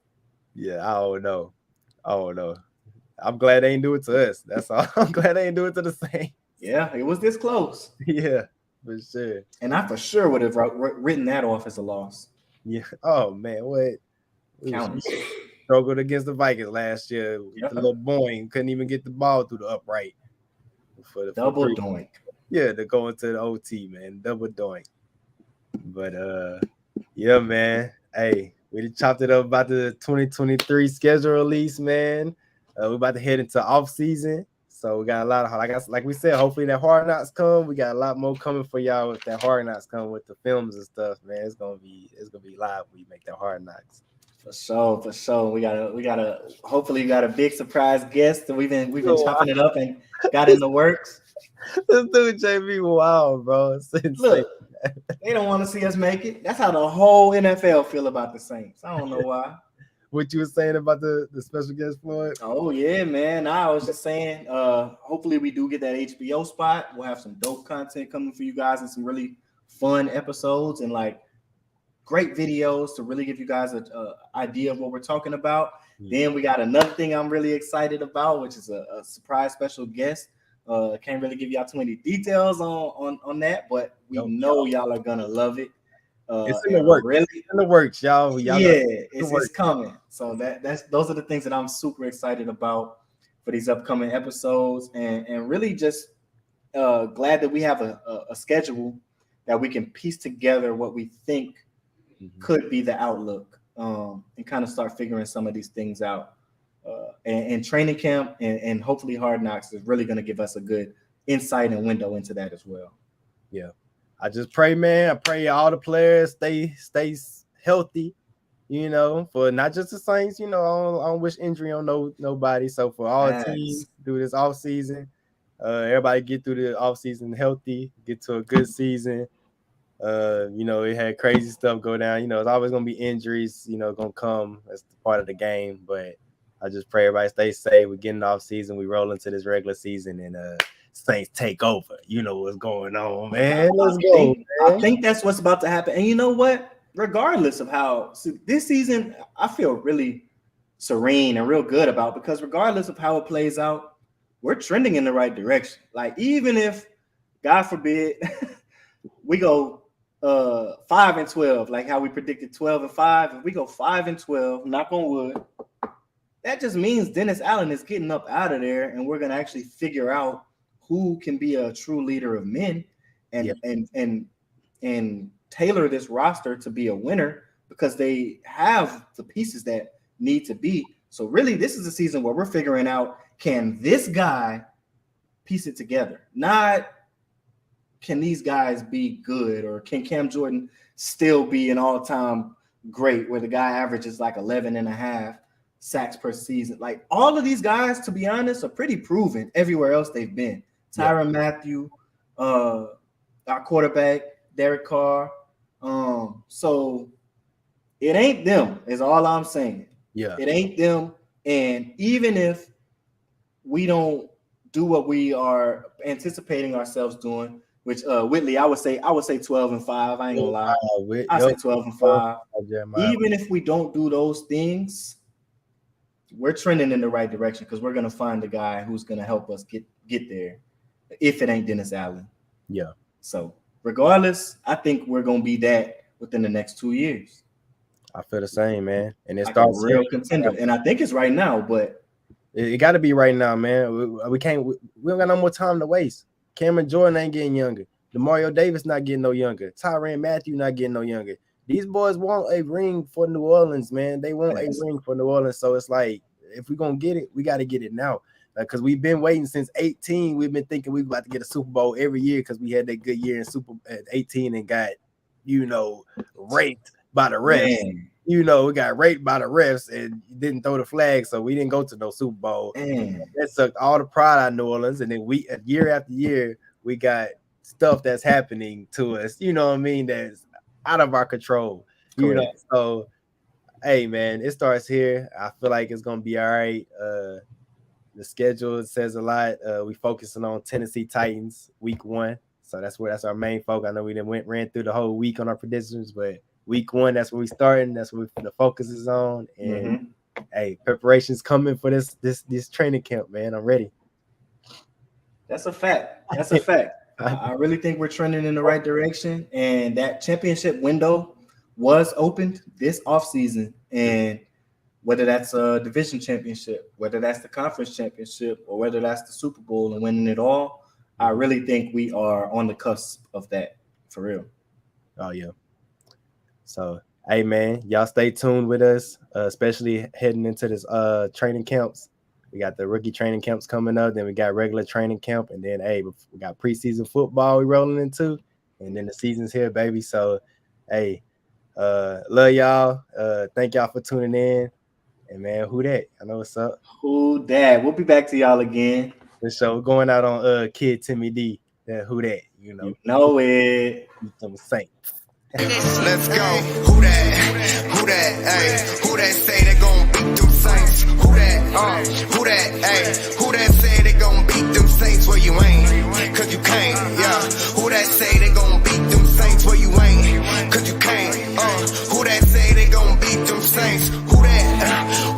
Speaker 1: Yeah, I don't know. I'm glad they ain't do it to us. That's all. I'm glad they ain't do it to the Saints.
Speaker 2: Yeah, it was this close.
Speaker 1: Yeah, for sure.
Speaker 2: And I for sure would have written that off as a loss.
Speaker 1: Yeah. Oh man, what? We struggled against the Vikings last year. The little Boeing couldn't even get the ball through the upright.
Speaker 2: Double doink.
Speaker 1: Yeah, to go into the OT, man. Double doink. But yeah, man. Hey, we chopped it up about the 2023 schedule release, man. We're about to head into off season, so we got a lot of, like we said, hopefully that Hard Knocks come. We got a lot more coming for y'all with that Hard Knocks come with the films and stuff, man. It's gonna be live when we make that Hard Knocks.
Speaker 2: For sure. We gotta. Hopefully, we got a big surprise guest that we've been chopping it up and got in the works.
Speaker 1: This dude JB, wow, bro.
Speaker 2: Look, they don't want to see us make it. That's how the whole NFL feel about the Saints. I don't know why.
Speaker 1: what you were saying about the special guest, Floyd?
Speaker 2: Oh yeah, man. I was just saying, hopefully we do get that HBO spot. We'll have some dope content coming for you guys and some really fun episodes and like great videos to really give you guys a idea of what we're talking about. Then we got another thing I'm really excited about, which is a surprise special guest. Can't really give y'all too many details on that, but we know y'all are gonna love it.
Speaker 1: It's in the works.
Speaker 2: Really,
Speaker 1: it's in the works, y'all.
Speaker 2: Yeah, it's coming. So those are the things that I'm super excited about for these upcoming episodes, and really just glad that we have a schedule that we can piece together what we think could be the outlook, and kind of start figuring some of these things out. And training camp and hopefully Hard Knocks is really going to give us a good insight and window into that as well.
Speaker 1: Yeah. I just pray, man. I pray all the players stay healthy, for not just the Saints. I don't wish injury on nobody. So for all teams through this off season, everybody get through the off season healthy, get to a good season. It had crazy stuff go down. It's always gonna be injuries. Gonna come as part of the game. But I just pray everybody stay safe. We get in the off season. We roll into this regular season and Saints take over. You know what's going on, man. Let's go.
Speaker 2: I think that's what's about to happen. And you know what? Regardless of how this season, I feel really serene and real good about, because regardless of how it plays out, we're trending in the right direction. Like, even if, God forbid, we go 5-12, like how we predicted 12-5. If we go 5-12, knock on wood, that just means Dennis Allen is getting up out of there, and we're gonna actually figure out who can be a true leader of men and tailor this roster to be a winner, because they have the pieces that need to be. So really, this is a season where we're figuring out, can this guy piece it together? Not can these guys be good, or can Cam Jordan still be an all-time great where the guy averages like 11.5 sacks per season? Like, all of these guys, to be honest, are pretty proven everywhere else they've been. Tyrann Mathieu, our quarterback, Derek Carr. So it ain't them, is all I'm saying.
Speaker 1: Yeah.
Speaker 2: It ain't them. And even if we don't do what we are anticipating ourselves doing, which Whitley, I would say 12-5. I ain't gonna lie. I say 12-5. Even if we don't do those things, we're trending in the right direction, because we're gonna find the guy who's gonna help us get there. If it ain't Dennis Allen.
Speaker 1: Yeah.
Speaker 2: So regardless, I think we're gonna be that within the next 2 years.
Speaker 1: I feel the same, man. And it
Speaker 2: like
Speaker 1: starts
Speaker 2: a real contender. And I think it's right now, but
Speaker 1: it got to be right now, man. We can't. We don't got no more time to waste. Cameron Jordan ain't getting younger. DeMario Davis not getting no younger. Tyrann Mathieu not getting no younger. These boys want a ring for New Orleans, man. They want a ring for New Orleans. So it's like, if we're gonna get it, we got to get it now. Because we've been waiting since 18. We've been thinking we about to get a Super Bowl every year, because we had that good year in at 18 and got, raped by the refs. Man. We got raped by the refs and didn't throw the flag, so we didn't go to no Super Bowl. That sucked all the pride out of New Orleans. And then year after year, we got stuff that's happening to us, that's out of our control. So hey, man, it starts here. I feel like it's gonna be all right. The schedule says a lot. We focusing on Tennessee Titans week 1, so that's our main focus. I know we ran through the whole week on our predictions, but week 1, that's where we starting. That's where the focus is on. And hey, preparation's coming for this training camp, man. I'm ready.
Speaker 2: That's a fact. That's a fact. I really think we're trending in the right direction, and that championship window was opened this offseason. And whether that's a division championship, whether that's the conference championship, or whether that's the Super Bowl and winning it all, I really think we are on the cusp of that, for real.
Speaker 1: Oh, yeah. So, hey, man, y'all stay tuned with us, especially heading into this training camps. We got the rookie training camps coming up. Then we got regular training camp. And then, hey, we got preseason football we rolling into. And then the season's here, baby. So, hey, love y'all. Thank y'all for tuning in. And man, who that? I know what's up.
Speaker 2: Who that? We'll be back to y'all again.
Speaker 1: The show going out on Kid Timmy D. That who that?
Speaker 2: You know it.
Speaker 1: Some Saints.
Speaker 3: Let's go. Who that? Who that? Ayy. Who that say they gon' beat them Saints? Who that? Who that? Ayy. Who that say they gon' beat them Saints?